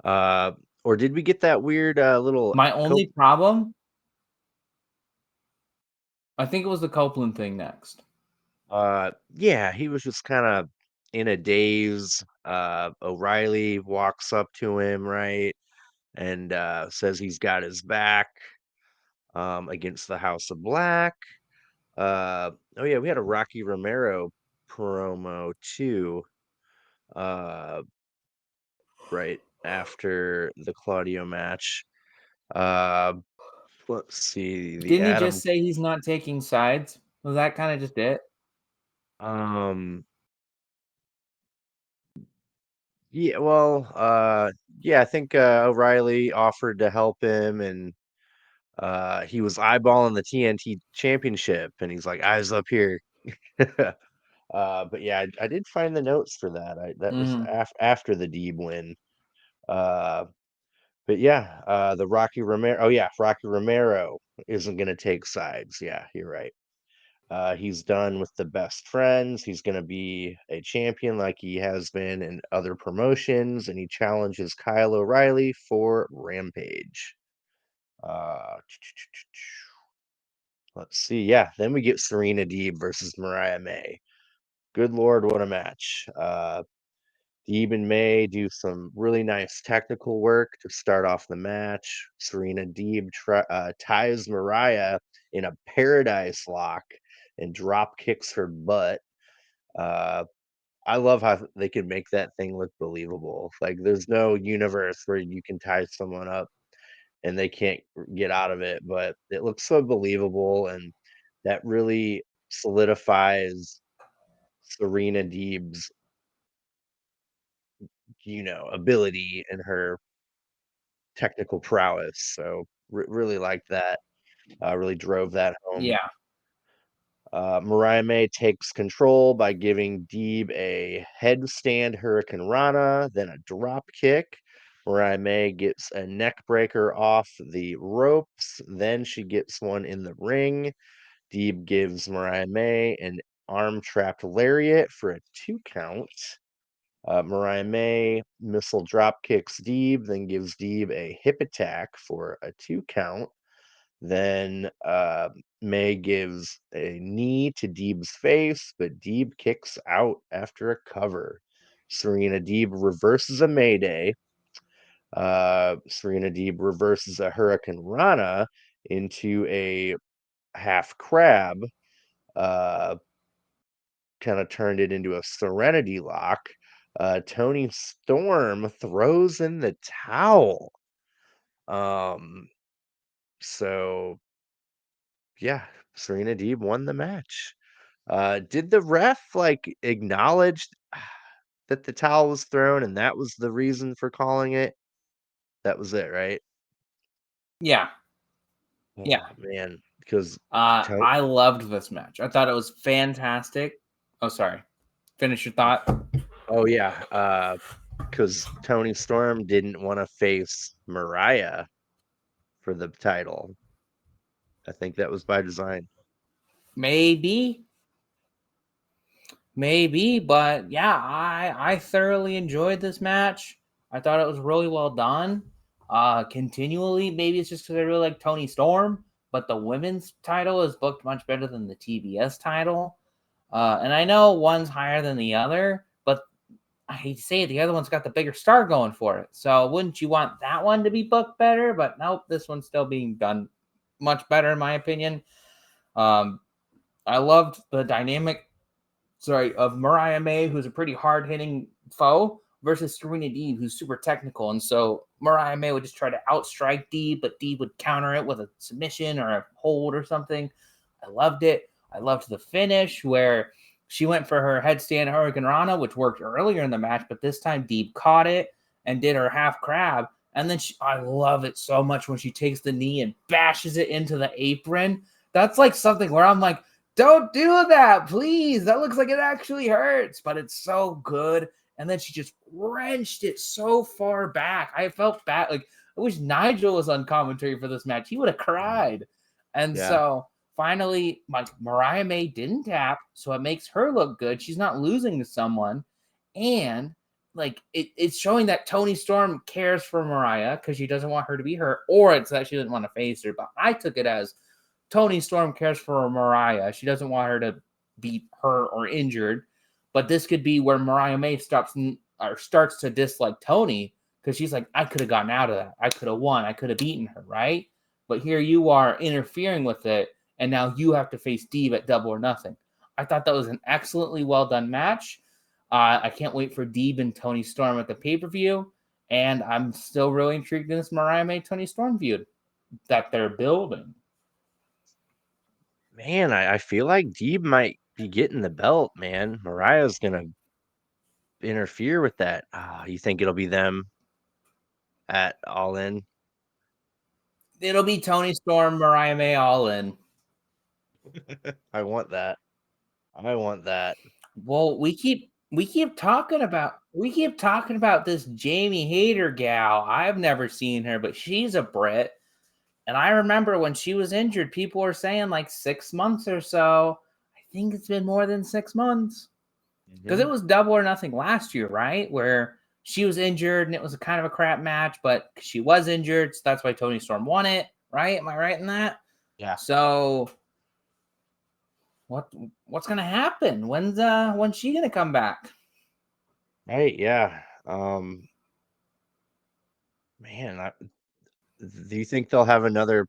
Uh or did we get that weird little My only problem, I think it was the Copeland thing next. yeah, he was just kind of in a daze. O'Reilly walks up to him, right? And says he's got his back against the House of Black. Oh yeah, we had a Rocky Romero promo too. Uh, right after the Claudio match. Uh, let's see, the Didn't he Adam. just say he's not taking sides? Was that kind of just it? Um, yeah, well, yeah, I think O'Reilly offered to help him, and he was eyeballing the TNT Championship, and he's like, "Eyes up here." But yeah, I did find the notes for that. That was Mm-hmm. after the Deeb win. Uh, but yeah, the Rocky Romero. Oh yeah, Rocky Romero isn't gonna take sides. Yeah, you're right. He's done with the best friends. He's gonna be a champion like he has been in other promotions, and he challenges Kyle O'Reilly for Rampage. Uh, let's see. Yeah, then we get Serena Deeb versus Mariah May. Good lord, what a match. Deeb and May do some really nice technical work to start off the match. Serena Deeb ties Mariah in a paradise lock and drop kicks her butt. Uh, I love how they can make that thing look believable. Like there's no universe where you can tie someone up and they can't get out of it, but it looks so believable, and that really solidifies Serena Deeb's ability and her technical prowess. So really like that. Really drove that home. Yeah. Mariah May takes control by giving Deeb a headstand Hurricane Rana, then a drop kick. Mariah May gets a neck breaker off the ropes. Then she gets one in the ring. Deeb gives Mariah May an arm trapped lariat for a 2 count. Mariah May missile drop kicks Deeb, then gives Deeb a hip attack for a 2 count. Then May gives a knee to Deeb's face, but Deeb kicks out after a cover. Serena Deeb reverses a Mayday. Serena Deeb reverses a Hurricane Rana into a half crab. Uh, kind of turned it into a Serenity lock. Tony Storm throws in the towel. Um, so yeah, Serena Deeb won the match. Did the ref like acknowledge that the towel was thrown and that was the reason for calling it? That was it, right? Yeah. Yeah. Oh man, because I loved this match. I thought it was fantastic. Oh, sorry. Finish your thought. oh yeah, because Tony Storm didn't want to face Mariah for the title. I think that was by design. Maybe. Maybe, but yeah, I thoroughly enjoyed this match. I thought it was really well done. Continually, maybe it's just because I really like Tony Storm, but the women's title is booked much better than the TBS title. And I know one's higher than the other, but I hate to say it, the other one's got the bigger star going for it. So wouldn't you want that one to be booked better? But nope, this one's still being done much better in my opinion. Um, I loved the dynamic, of Mariah May, who's a pretty hard hitting foe, versus Serena Deeb, who's super technical. And so Mariah May would just try to outstrike Deeb, but Deeb would counter it with a submission or a hold or something. I loved it. I loved the finish where she went for her headstand Hurricane Rana, which worked earlier in the match, but this time Deeb caught it and did her half crab. And then I love it so much when she takes the knee and bashes it into the apron. That's like something where I'm like, don't do that, please. That looks like it actually hurts, but it's so good. And then she just wrenched it so far back. I felt bad. Like, I wish Nigel was on commentary for this match. He would have cried. And Yeah. so finally, Mariah May didn't tap, so it makes her look good. She's not losing to someone. And it's showing that Toni Storm cares for Mariah because she doesn't want her to be hurt, or it's that she doesn't want to face her. But I took it as Toni Storm cares for Mariah. She doesn't want her to be hurt or injured. But this could be where Mariah May starts to dislike Toni because she's like, I could have gotten out of that. I could have won. I could have beaten her, right? But here you are interfering with it, and now you have to face Deeb at Double or Nothing. I thought that was an excellently well done match. I can't wait for Deeb and Toni Storm at the pay-per-view, and I'm still really intrigued in this Mariah May Toni Storm feud that they're building. Man, I feel like Deeb might be getting the belt, man. Mariah's gonna interfere with that. You think it'll be them at All In? It'll be Toni Storm, Mariah May, all in. I want that. I want that. Well, we keep talking about this Jamie Hayter gal. I've never seen her, but she's a Brit. And I remember when she was injured, people were saying like 6 months or so. I think it's been more than 6 months. Because it was Double or Nothing last year, right? Where she was injured and it was a kind of a crap match, but she was injured, so that's why Toni Storm won it, right? Am I right in that? Yeah. So what's gonna happen? When's she gonna come back? Right. Yeah. Man, do you think they'll have another?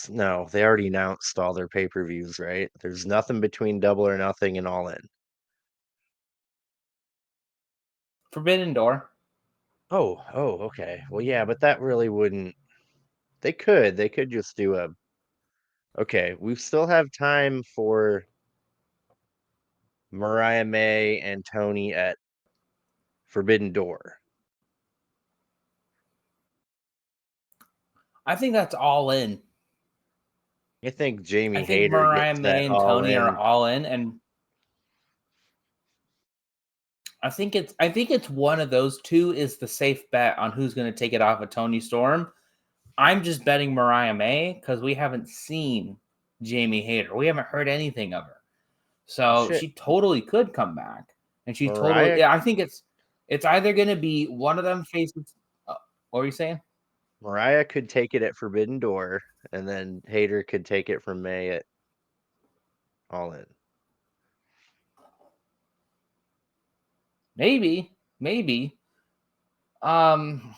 No, they already announced all their pay-per-views, right? There's nothing between Double or Nothing and All In. Forbidden Door. Oh, okay. Well, yeah, but that really wouldn't. They could just do a. Okay, we still have time for Mariah May and Tony at Forbidden Door. I think that's all in. I think I Jamie think Hayter Mariah gets that May and All Tony are In. all in, and I think it's one of those two is the safe bet on who's going to take it off of Toni Storm. I'm just betting Mariah May because we haven't seen Jamie Hayter. We haven't heard anything of her. Well, So shit, she totally could come back. And she totally Mariah yeah, I think it's either gonna be one of them faces what were you saying? Mariah could take it at Forbidden Door, and then Hayter could take it from May at All In. Maybe, maybe. Um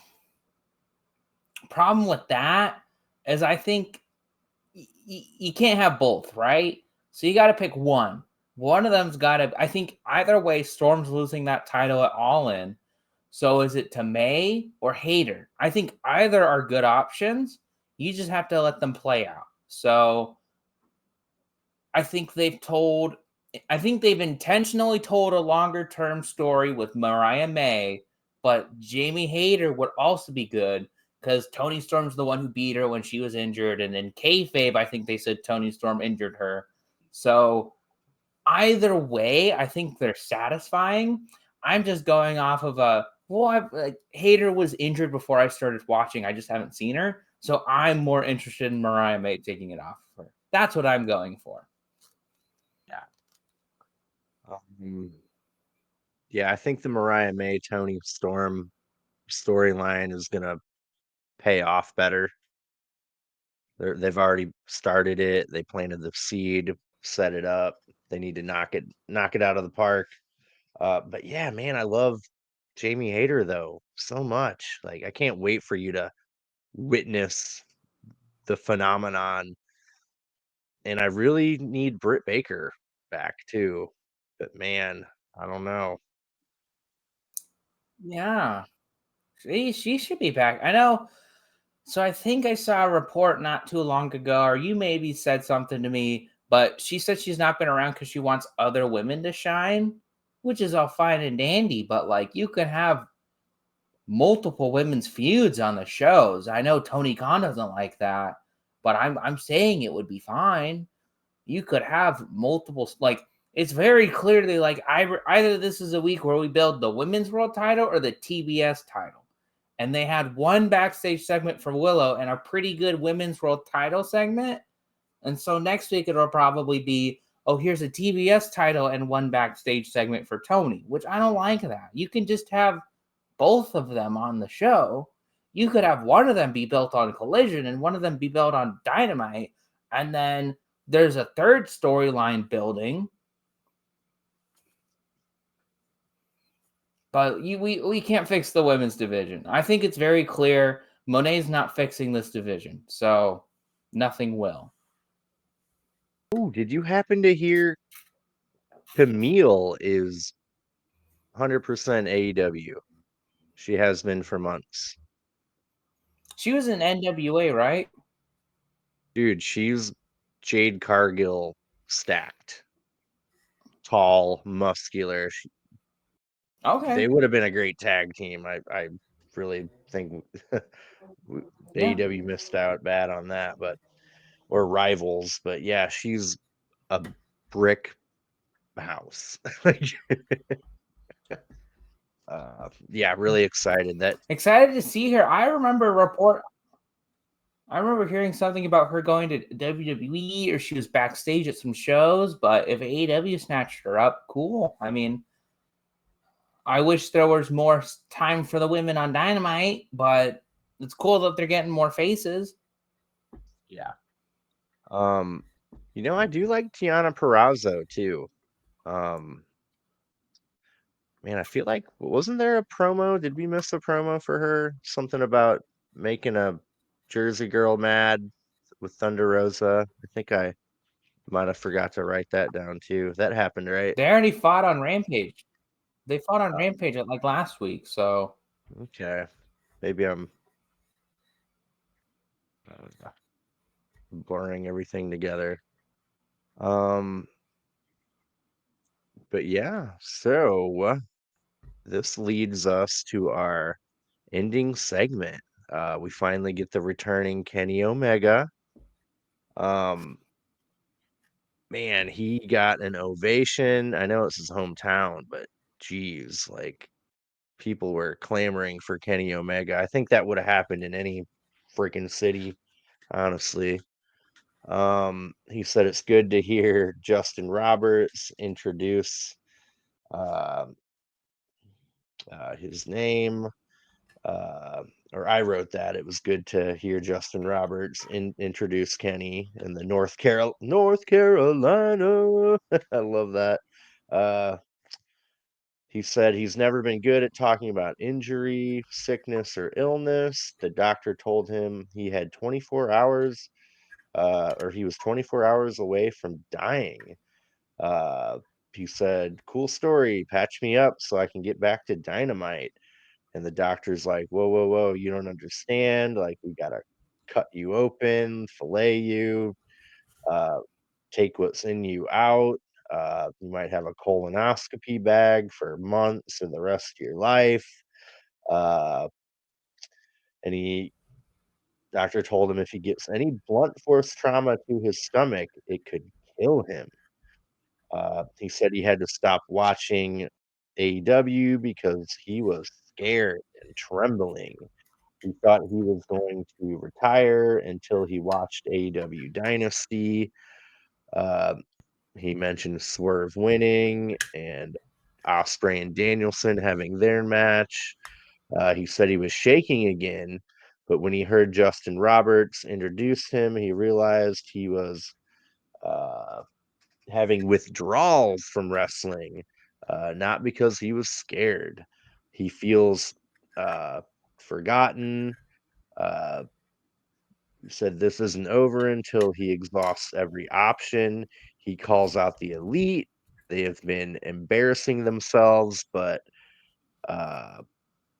Problem with that is I think you can't have both, right? So you got to pick one. One of them's got to. I think either way, Storm's losing that title at All In. So is it to May or Hayter? I think either are good options. You just have to let them play out. So I think they've told. I think they've intentionally told a longer term story with Mariah May, but Jamie Hayter would also be good because Toni Storm's the one who beat her when she was injured, and in kayfabe, I think they said Toni Storm injured her. So either way, I think they're satisfying. I'm just going off of Hayter was injured before I started watching. I just haven't seen her, so I'm more interested in Mariah May taking it off of her. That's what I'm going for. Yeah. Um, yeah, I think the Mariah May Tony Storm storyline is gonna pay off better. They've already started it. They planted the seed, set it up. They need to knock it out of the park. But yeah, man, I love Jamie Hayter though so much. Like, I can't wait for you to witness the phenomenon. And I really need Britt Baker back too. But man, I don't know. Yeah, she should be back. I know. So I think I saw a report not too long ago, or you maybe said something to me, but she said she's not been around because she wants other women to shine, which is all fine and dandy. But like, you could have multiple women's feuds on the shows. I know Tony Khan doesn't like that, but I'm saying it would be fine. You could have multiple, like, it's very clearly like either this is a week where we build the women's world title or the TBS title. And they had one backstage segment for Willow and a pretty good women's world title segment. And so next week it'll probably be, oh, here's a TBS title and one backstage segment for Tony, which I don't like that. You can just have both of them on the show. You could have one of them be built on Collision and one of them be built on Dynamite. And then there's a third storyline building. But we can't fix the women's division. I think it's very clear Monet's not fixing this division. So nothing will. Oh, did you happen to hear Camille is 100% AEW? She has been for months. She was in NWA, right? Dude, she's Jade Cargill stacked. Tall, muscular. Okay. They would have been a great tag team. I really think Yeah. AEW missed out bad on that, but or rivals. But yeah, she's a brick house. Yeah, really excited that. Excited to see her. I remember hearing something about her going to WWE or she was backstage at some shows, but if AEW snatched her up, cool. I mean, I wish there was more time for the women on Dynamite, but it's cool that they're getting more faces. Yeah. Um, I do like Tiana Perazzo too. Um, Man, I feel like wasn't there a promo? Did we miss a promo for her? Something about making a Jersey girl mad with Thunder Rosa. I think I might have forgot to write that down too. That happened, right? They already fought on Rampage. They fought on Rampage like last week, so Okay. Maybe I'm uh, blurring everything together. Um, but yeah, so this leads us to our ending segment. We finally get the returning Kenny Omega. Um, Man, he got an ovation. I know it's his hometown, but geez, like people were clamoring for Kenny Omega. I think that would have happened in any freaking city, honestly. He said it's good to hear Justin Roberts introduce uh, his name. Uh, or I wrote that it was good to hear Justin Roberts introduce Kenny in the North Carolina. I love that. Uh, he said he's never been good at talking about injury, sickness, or illness. The doctor told him he had 24 hours, or he was 24 hours away from dying. Uh, he said, "Cool story. Patch me up so I can get back to Dynamite." And the doctor's like, "Whoa, whoa, whoa, you don't understand. Like, we gotta cut you open, fillet you, uh, take what's in you out. You might have a colonoscopy bag for months and the rest of your life." Uh, and doctor told him if he gets any blunt force trauma to his stomach, it could kill him. He said he had to stop watching AEW because he was scared and trembling. He thought he was going to retire until he watched AEW Dynasty. Uh, he mentioned Swerve winning and Osprey and Danielson having their match. He said he was shaking again, but when he heard Justin Roberts introduce him, he realized he was uh, having withdrawals from wrestling, not because he was scared. He feels forgotten. Uh, said this isn't over until he exhausts every option. He calls out the elite. They have been embarrassing themselves, but uh,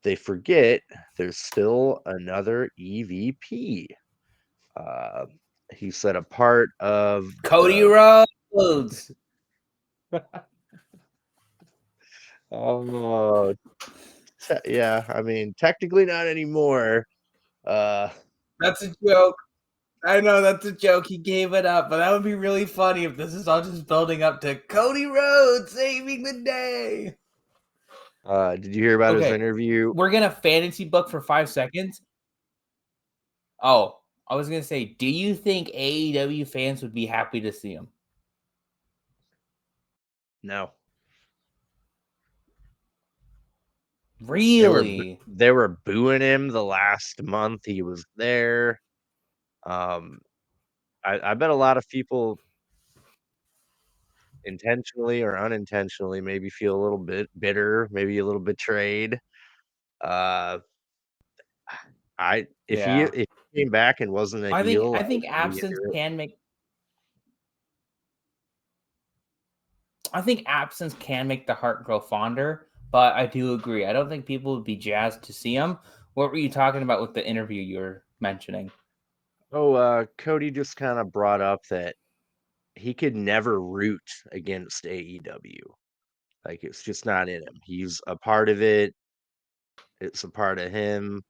they forget there's still another EVP. Uh, he said a part of Cody the Rhodes. oh yeah, I mean technically not anymore. Uh, That's a joke. I know that's a joke. He gave it up, but that would be really funny if this is all just building up to Cody Rhodes saving the day. did you hear about his Okay, interview? we're gonna fantasy book for 5 seconds. Oh, I was gonna say, do you think AEW fans would be happy to see him? No, they were Really? they were booing him the last month he was there. Um, I bet a lot of people intentionally or unintentionally maybe feel a little bit bitter, maybe a little betrayed. Uh, I Yeah. if he came back and wasn't a I think heel, I I think wouldn't be absence into it. can make I think absence can make the heart grow fonder, but I do agree. I don't think people would be jazzed to see him. What were you talking about with the interview you were mentioning? Oh, Cody just kind of brought up that he could never root against AEW. Like it's just not in him. He's a part of it. It's a part of him.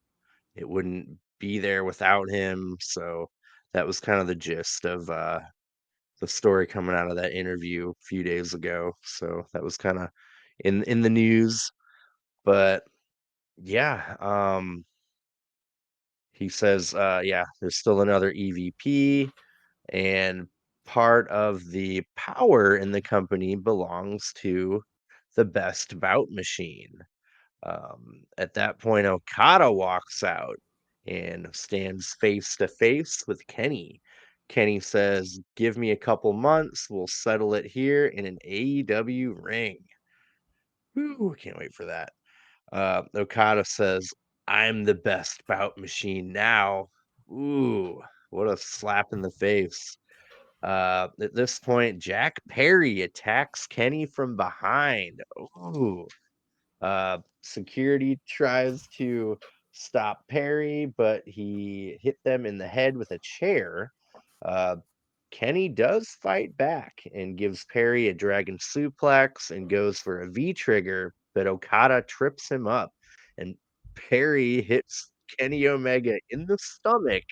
It wouldn't be there without him. So that was kind of the gist of the story coming out of that interview a few days ago. So that was kind of in the news. But yeah, he says, yeah, there's still another EVP, and part of the power in the company belongs to the best bout machine. At that point, Okada walks out and stands face to face with Kenny. Kenny says, "Give me a couple months, we'll settle it here in an AEW ring." Woo, can't wait for that. Okada says, "I'm the best bout machine now." Ooh, what a slap in the face. At this point, Jack Perry attacks Kenny from behind. Ooh. Security tries to stop Perry, but he hit them in the head with a chair. Uh, Kenny does fight back and gives Perry a dragon suplex and goes for a V trigger, but Okada trips him up, and Perry hits Kenny Omega in the stomach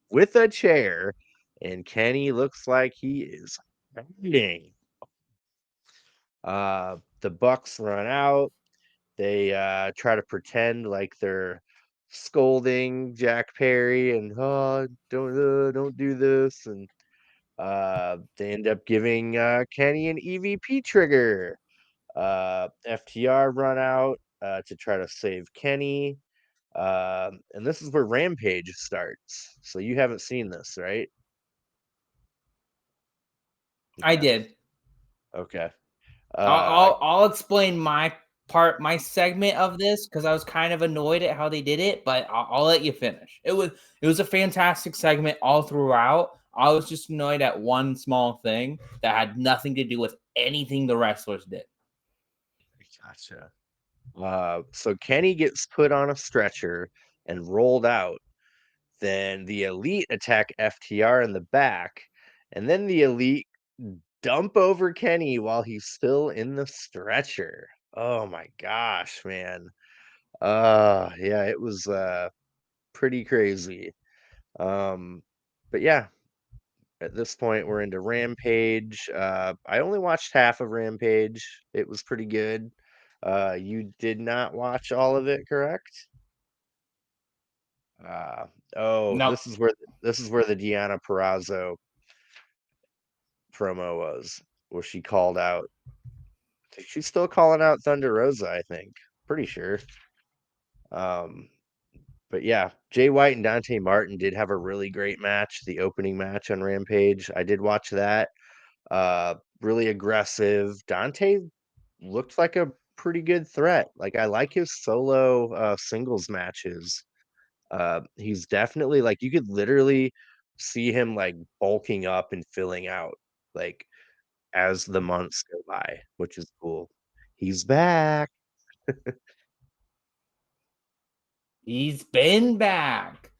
with a chair, and Kenny looks like he is hurting. The Bucks run out. They try to pretend like they're scolding Jack Perry and oh don't do this, and they end up giving Kenny an EVP trigger. FTR run out to try to save Kenny. And this is where Rampage starts. So you haven't seen this, right? I Okay. did. Okay. I'll Uh, I'll, I'll explain my part, my segment of this because I was kind of annoyed at how they did it, but I'll let you finish. It was a fantastic segment all throughout. I was just annoyed at one small thing that had nothing to do with anything the wrestlers did. gotcha. So Kenny gets put on a stretcher and rolled out. Then the Elite attack FTR in the back, and then the Elite dump over Kenny while he's still in the stretcher. Oh my gosh, man. Yeah, it was pretty crazy. Um but yeah, at this point we're into Rampage. I only watched half of Rampage. It was pretty good. You did not watch all of it, correct? Uh, oh, No, this is where the Deanna Perrazzo promo was, where she called out. She's still calling out Thunder Rosa, I think. Pretty sure. Um, but yeah, Jay White and Dante Martin did have a really great match, the opening match on Rampage. I did watch that. Really aggressive. Dante looked like a pretty good threat. Like I like his solo singles matches. He's definitely like you could literally see him like bulking up and filling out like as the months go by, which is cool. He's back. He's been back.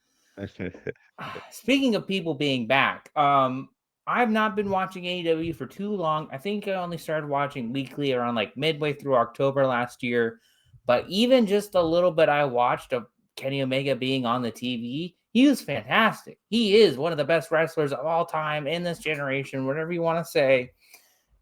Speaking of people being back, I've not been watching AEW for too long. I think I only started watching weekly around like midway through October last year. But even just a little bit I watched of Kenny Omega being on the TV, he was fantastic. He is one of the best wrestlers of all time in this generation, whatever you want to say.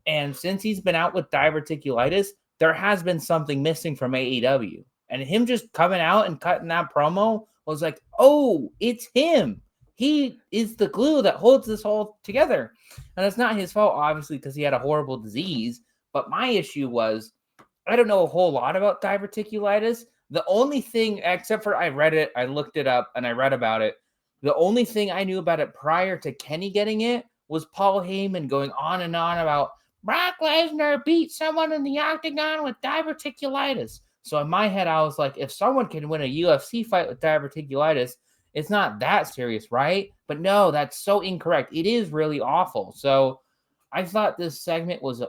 And since he's been out with diverticulitis, there has been something missing from AEW. And him just coming out and cutting that promo was like, oh, it's him. He is the glue that holds this all together. And it's not his fault, obviously, because he had a horrible disease. But my issue was, I don't know a whole lot about diverticulitis. The only thing, except for I read it, I looked it up, and I read about it. The only thing I knew about it prior to Kenny getting it was Paul Heyman going on and on about Brock Lesnar beat someone in the octagon with diverticulitis. So in my head, I was like, if someone can win a UFC fight with diverticulitis, it's not that serious, right? But no, that's so incorrect. It is really awful. So I thought this segment was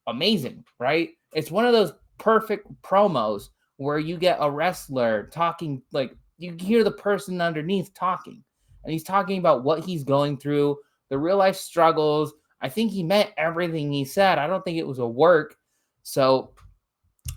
amazing, right? It's one of those perfect promos where you get a wrestler talking, like you hear the person underneath talking, and he's talking about what he's going through, the real life struggles. I think he meant everything he said. I don't think it was a work. So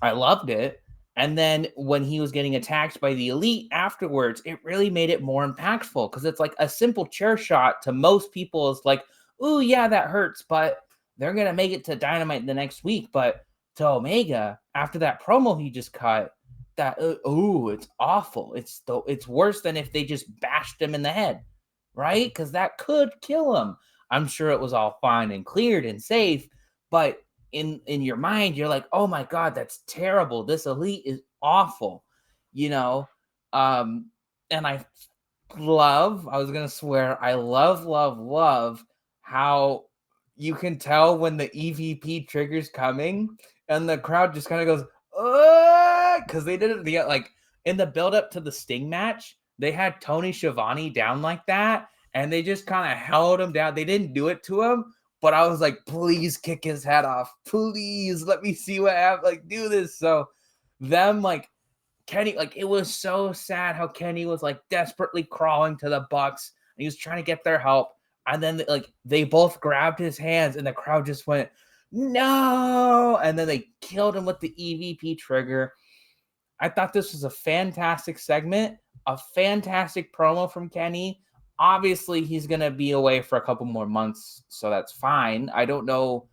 I loved it. And then when he was getting attacked by the elite afterwards, it really made it more impactful because it's like a simple chair shot to most people is like, ooh, yeah, that hurts, but they're going to make it to Dynamite the next week. But to Omega, after that promo he just cut, that, it's awful. It's worse than if they just bashed him in the head, right? Because that could kill him. I'm sure it was all fine and cleared and safe, but in your mind you're like, oh my god, that's terrible, this elite is awful, you know. um and I was gonna swear, I love how you can tell when the EVP trigger's coming and the crowd just kind of goes, because they did it like in the build up to the Sting match. They had Tony Schiavone down like that, and they just kind of held him down. They didn't do it to him, but I was like, please kick his head off. Please let me see what happens. Like, do this. So them like Kenny, like it was so sad how Kenny was like desperately crawling to the Bucks and he was trying to get their help. And then like they both grabbed his hands and the crowd just went, no. And then they killed him with the EVP trigger. I thought this was a fantastic segment, a fantastic promo from Kenny. Obviously, he's going to be away for a couple more months, so that's fine. I don't know.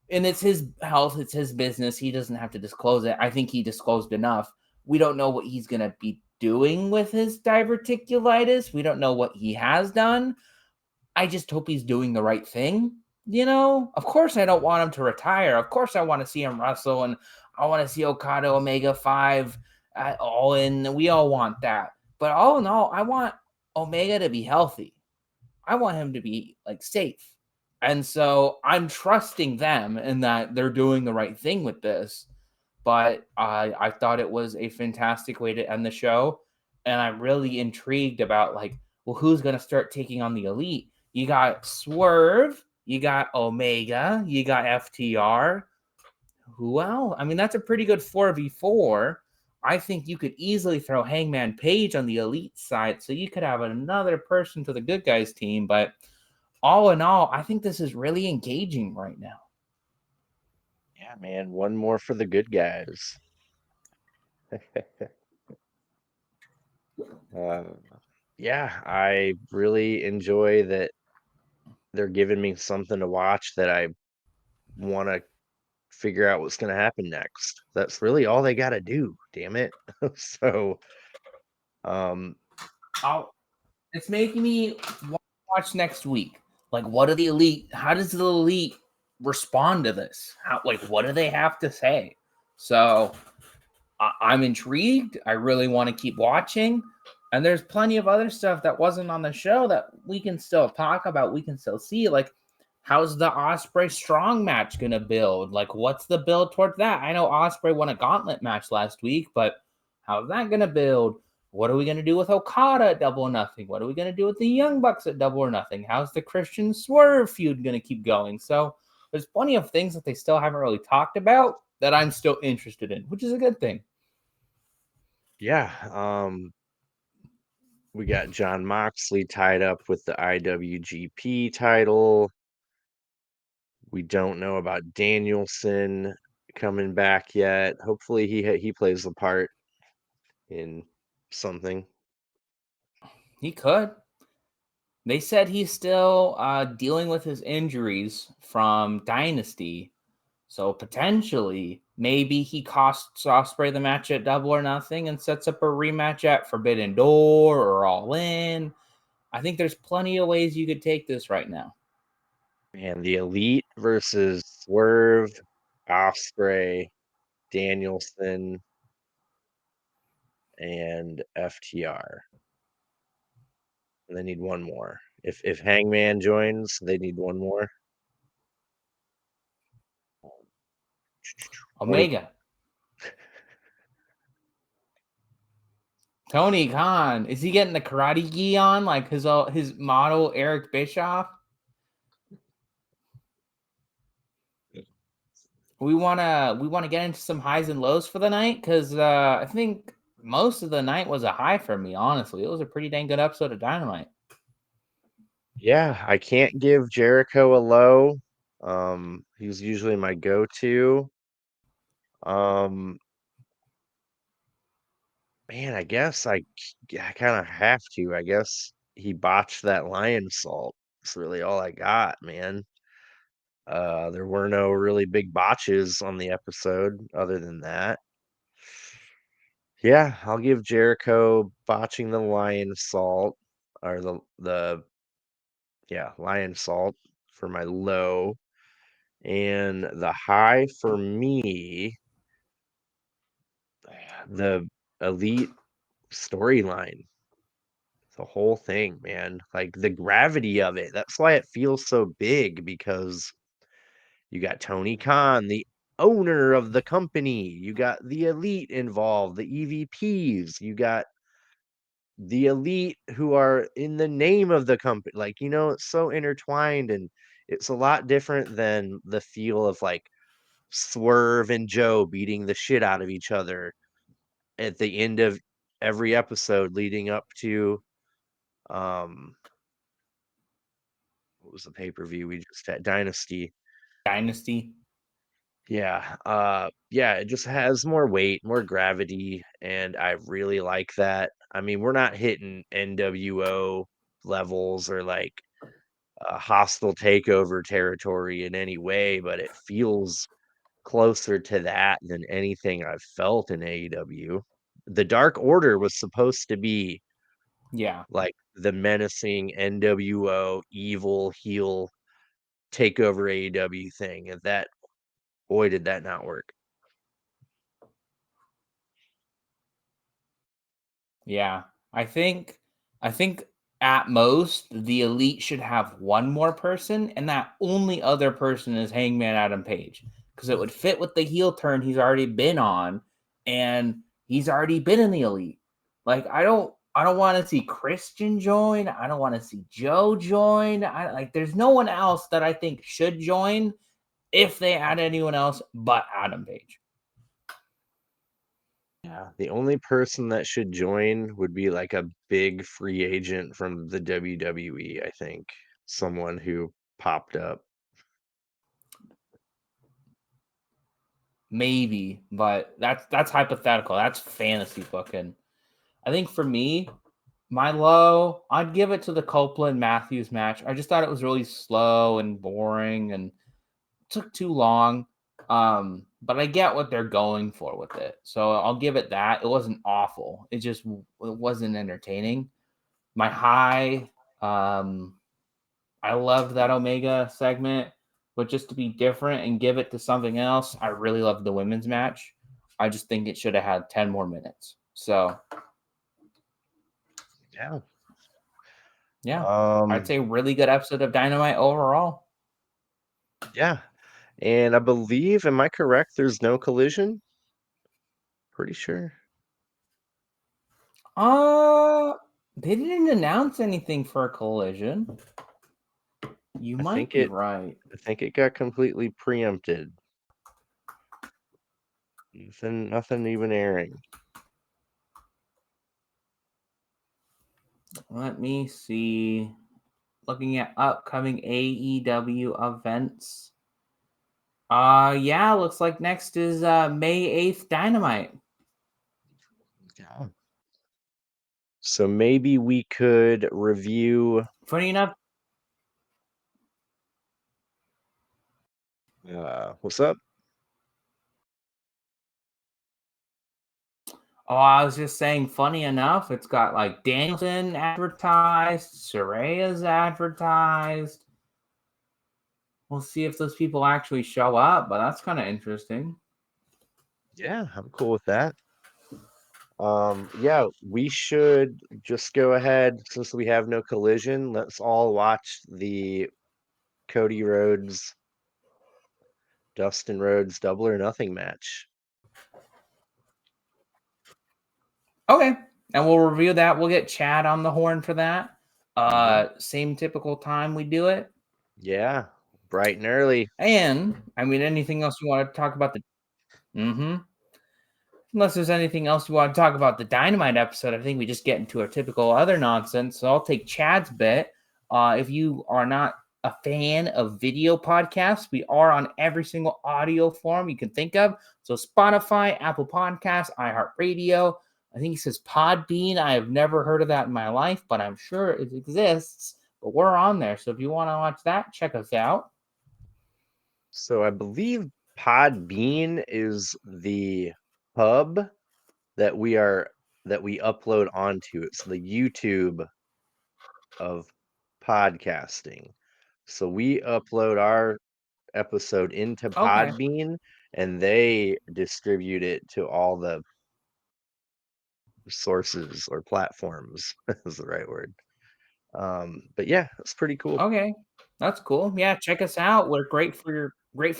And it's his health, it's his business. He doesn't have to disclose it. I think he disclosed enough. We don't know what he's going to be doing with his diverticulitis. We don't know what he has done. I just hope he's doing the right thing. You know, of course, I don't want him to retire. Of course, I want to see him wrestle, and I want to see Okada Omega 5 at All In. We all want that. But all in all, I want Omega to be healthy. I want him to be like safe. And so I'm trusting them in that they're doing the right thing with this. But I thought it was a fantastic way to end the show. And I'm really intrigued about like, well, who's going to start taking on the elite? You got Swerve, you got Omega, you got FTR. Who else? I mean, that's a pretty good 4v4. I think you could easily throw Hangman Page on the elite side, so you could have another person to the good guys team. But all in all, I think this is really engaging right now. Yeah, man, one more for the good guys. uh, yeah, I really enjoy that they're giving me something to watch that I want to figure out what's going to happen next. That's really all they got to do, damn it. So, um, I'll, it's making me watch next week. Like, what are the elite? How does the elite respond to this? How, like, what do they have to say? So I'm intrigued. I really want to keep watching. And there's plenty of other stuff that wasn't on the show that we can still talk about. We can still see. Like, how's the Osprey Strong match gonna build? Like, what's the build towards that? I know Osprey won a gauntlet match last week, but how's that gonna build? What are we gonna do with Okada at Double or Nothing? What are we gonna do with the Young Bucks at Double or Nothing? How's the Christian Swerve feud gonna keep going? So there's plenty of things that they still haven't really talked about that I'm still interested in, which is a good thing. Yeah, we got John Moxley tied up with the IWGP title. We don't know about Danielson coming back yet. Hopefully he plays the part in something. He could. They said he's still dealing with his injuries from Dynasty. So potentially, maybe he costs Osprey the match at Double or Nothing and sets up a rematch at Forbidden Door or All In. I think there's plenty of ways you could take this right now. And the Elite versus Swerve, Osprey, Danielson, and FTR. And they need one more. If Hangman joins, they need one more. Tony, Omega. Tony Khan. Is he getting the karate gi on like his model Eric Bischoff? We wanna get into some highs and lows for the night because I think most of the night was a high for me. Honestly, it was a pretty dang good episode of Dynamite. yeah, I can't give Jericho a low. He's usually my go-to. Um, man, I kind of have to. I guess he botched that lion salt. That's really all I got, man. There were no really big botches on the episode other than that. Yeah, I'll give Jericho botching the lion salt or the yeah, lion salt for my low. And the high for me, the elite storyline, the whole thing, man. Like the gravity of it. That's why it feels so big because you got Tony Khan, the owner of the company. You got the elite involved, the EVPs. You got the elite who are in the name of the company. Like, it's so intertwined and it's a lot different than the feel of like Swerve and Joe beating the shit out of each other at the end of every episode leading up to um what was the pay-per-view we just had? Dynasty. Dynasty. Yeah, it just has more weight, more gravity, and I really like that. I mean, we're not hitting NWO levels or like hostile takeover territory in any way, but it feels closer to that than anything I've felt in AEW. The Dark Order was supposed to be Yeah. like the menacing NWO evil heel takeover AEW thing, and that boy did that not work. Yeah. I think at most the elite should have one more person, and that only other person is Hangman Adam Page. Because it would fit with the heel turn he's already been on, and he's already been in the elite. Like I don't want to see Christian join. I don't want to see Joe join. There's no one else that I think should join if they add anyone else but Adam Page. Yeah, the only person that should join would be like a big free agent from the WWE, I think. Someone who popped up. Maybe, but that's hypothetical. That's fantasy booking. I think for me, my low, I'd give it to the Copeland Matthews match. I just thought it was really slow and boring and took too long. But I get what they're going for with it, so I'll give it that. It wasn't awful. It wasn't entertaining. My high, I loved that Omega segment, but just to be different and give it to something else, I really loved the women's match. I just think it should have had 10 more minutes. So Yeah. yeah, I'd Um, say really good episode of Dynamite overall. yeah. And I believe, am I correct? There's no collision? Pretty sure. Uh, they didn't announce anything for a collision. You I might think be it right. I think it got completely preempted. Nothing even airing. Let me see. Looking at upcoming AEW events. Yeah, looks like next is May 8th Dynamite. Yeah. So maybe we could review Funny enough, what's up? oh, I was just saying, funny enough, it's got like Danielson advertised, Soraya's advertised. We'll see if those people actually show up, but that's kind of interesting. Yeah, I'm cool with that. Yeah, we should just go ahead since we have no collision. Let's all watch the Cody Rhodes, Dustin Rhodes Double or Nothing match. Okay, and we'll review that. We'll get Chad on the horn for that. Hmm. Same typical time we do it. Yeah, bright and early. And I mean, anything else you want to talk about the? Mm-hmm. Unless there's anything else you want to talk about the Dynamite episode, I think we just get into our typical other nonsense. So I'll take Chad's bit. If you are not a fan of video podcasts, we are on every single audio form you can think of. So Spotify, Apple Podcasts, iHeartRadio. I think he says Podbean. I have never heard of that in my life, but I'm sure it exists. But we're on there. So if you want to watch that, check us out. So I believe Podbean is the hub that we upload onto. It's the YouTube of podcasting. So we upload our episode into Okay. Podbean and they distribute it to all the sources or platforms is the right word. But yeah, it's pretty cool. Okay, that's cool. Yeah, check us out. We're great for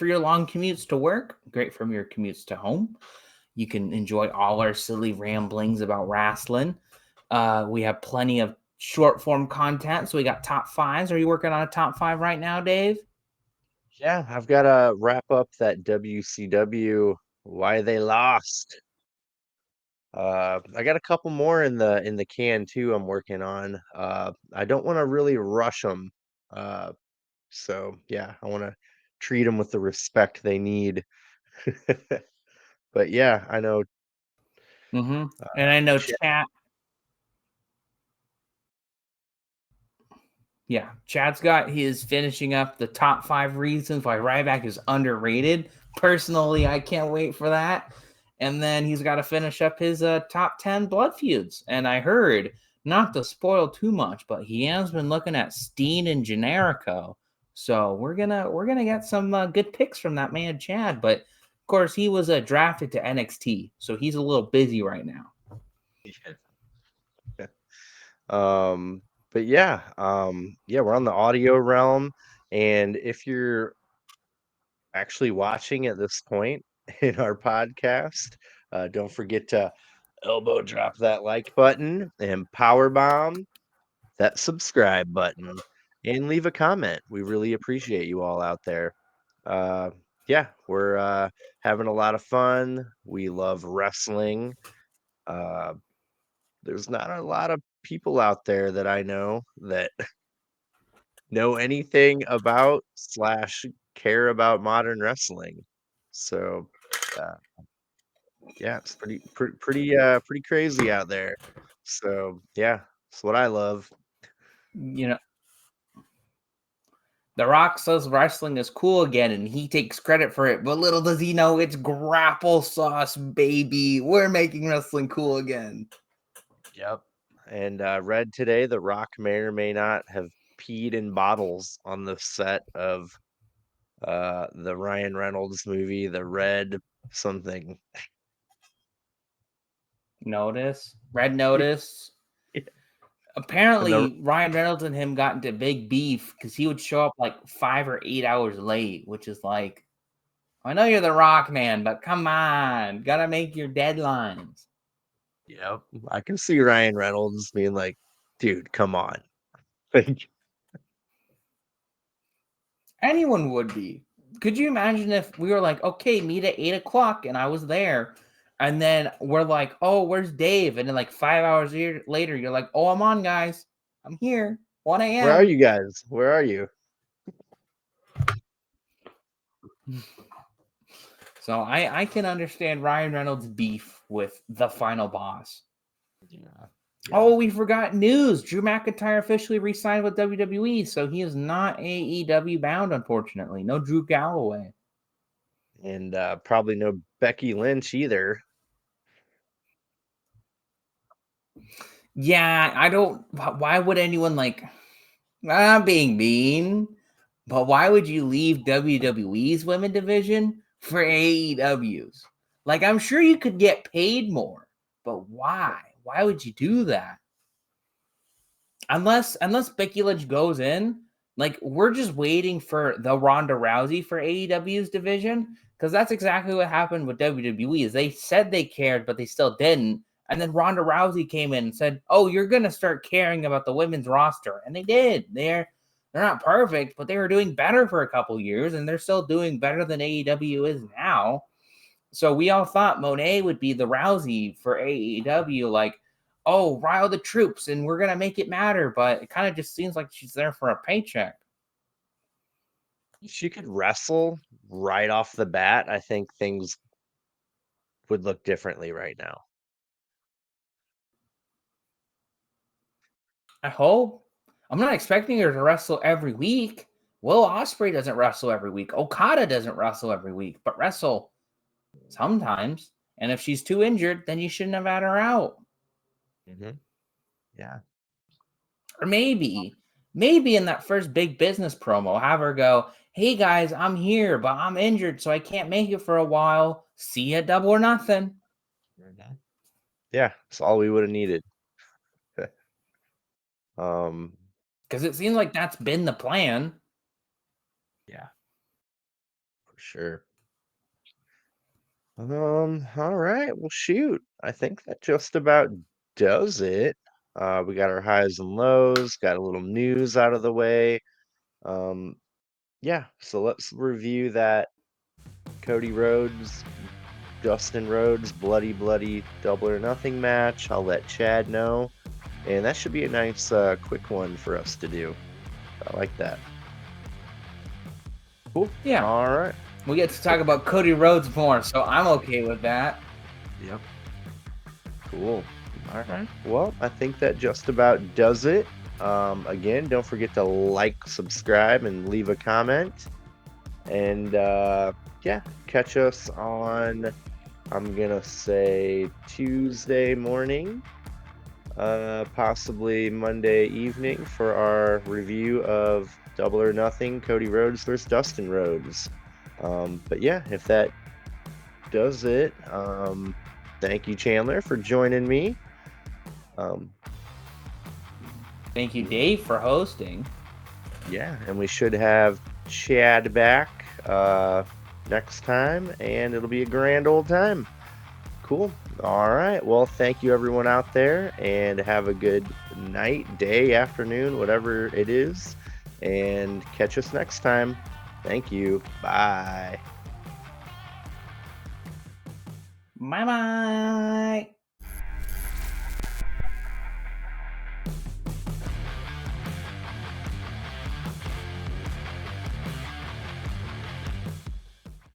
your long commutes to work, great from your commutes to home. You can enjoy all our silly ramblings about wrestling. We have plenty of short form content. So we got top fives. Are you working on a top five right now, Dave? Yeah, I've got to wrap up that WCW why they lost. I got a couple more in the can too. I'm working on. I don't want to really rush them. Uh, so yeah, I want to treat them with the respect they need. But yeah, I know. Mm-hmm. Uh, And I know Chad, Chad's got his finishing up the top five reasons why Ryback is underrated. Personally, I can't wait for that. And then he's got to finish up his top 10 blood feuds. And I heard, not to spoil too much, but he has been looking at Steen and Generico. So we're gonna get some good picks from that man Chad. But of course, he was drafted to NXT, so he's a little busy right now. um, but yeah, yeah, we're on the audio realm, and if you're actually watching at this point in our podcast, don't forget to elbow drop that like button and power bomb that subscribe button and leave a comment. We really appreciate you all out there. Uh, yeah, we're having a lot of fun. We love wrestling. Uh, there's not a lot of people out there that I know that know anything about slash care about modern wrestling. So, uh, yeah, it's pretty crazy out there. So, yeah, it's what I love. You know, The Rock says wrestling is cool again, and he takes credit for it. But little does he know it's Grapple-Sauce, baby. We're making wrestling cool again. Yep. And read today The Rock may or may not have peed in bottles on the set of the Ryan Reynolds movie, The Red something. Red Notice. Yeah. And the Apparently, Ryan Reynolds and him got into big beef because he would show up like 5 or 8 hours late, which is like, I know you're the Rock Man, but come on, gotta make your deadlines. yeah, I can see Ryan Reynolds being like, dude, come on. Like, Anyone would be. Could you imagine if we were like, okay, meet at 8 o'clock, and I was there, and then we're like, oh, where's Dave? And then like 5 hours later, you're like, oh, I'm on, guys. I'm here. 1 where are a.m. you guys? Where are you? So I can understand Ryan Reynolds' beef with the final boss. Yeah. Oh, we forgot news. Drew McIntyre officially re-signed with WWE, so he is not AEW bound, unfortunately. No Drew Galloway. And probably no Becky Lynch either. Yeah, I don't. Why would anyone like? I'm being mean, but why would you leave WWE's women division for AEW's? Like, I'm sure you could get paid more, but why? Why would you do that? Unless Becky Lynch goes in, like we're just waiting for the Ronda Rousey for AEW's division because that's exactly what happened with WWE. Is they said they cared, but they still didn't. And then Ronda Rousey came in and said, "Oh, you're gonna start caring about the women's roster," and they did. They're not perfect, but they were doing better for a couple years, and they're still doing better than AEW is now. So we all thought Monet would be the Rousey for AEW, like, oh, rile the troops and we're gonna make it matter. But it kind of just seems like she's there for a paycheck. If she could wrestle right off the bat, I think things would look differently right now. I hope. I'm not expecting her to wrestle every week. Will Ospreay doesn't wrestle every week. Okada doesn't wrestle every week, but wrestle sometimes. And if she's too injured, then you shouldn't have had her out. Hmm. Yeah. Or maybe in that first big business promo, have her go, "Hey guys, I'm here, but I'm injured, so I can't make it for a while. See you at Double or Nothing." Yeah, that's all we would have needed. um, Because it seems like that's been the plan. yeah, for sure. All right. Well, shoot. I think that just about does it. We got our highs and lows, got a little news out of the way. Um, yeah, so let's review that Cody Rhodes, Dustin Rhodes, bloody double or nothing match. I'll let Chad know. And that should be a nice quick one for us to do. I like that. Cool. Yeah, All right. we get to talk about Cody Rhodes more, so I'm okay with that. Yep. Cool. All right. Well, I think that just about does it. Again, don't forget to like, subscribe, and leave a comment. And yeah, catch us on, I'm gonna say Tuesday morning, possibly Monday evening for our review of Double or Nothing, Cody Rhodes versus Dustin Rhodes. But yeah, if that does it, thank you, Chandler, for joining me. Thank you, Dave, for hosting. Yeah, and we should have Chad back next time, and it'll be a grand old time. Cool. All right. Well, thank you, everyone out there, and have a good night, day, afternoon, whatever it is, and catch us next time. Thank you. Bye. Bye bye.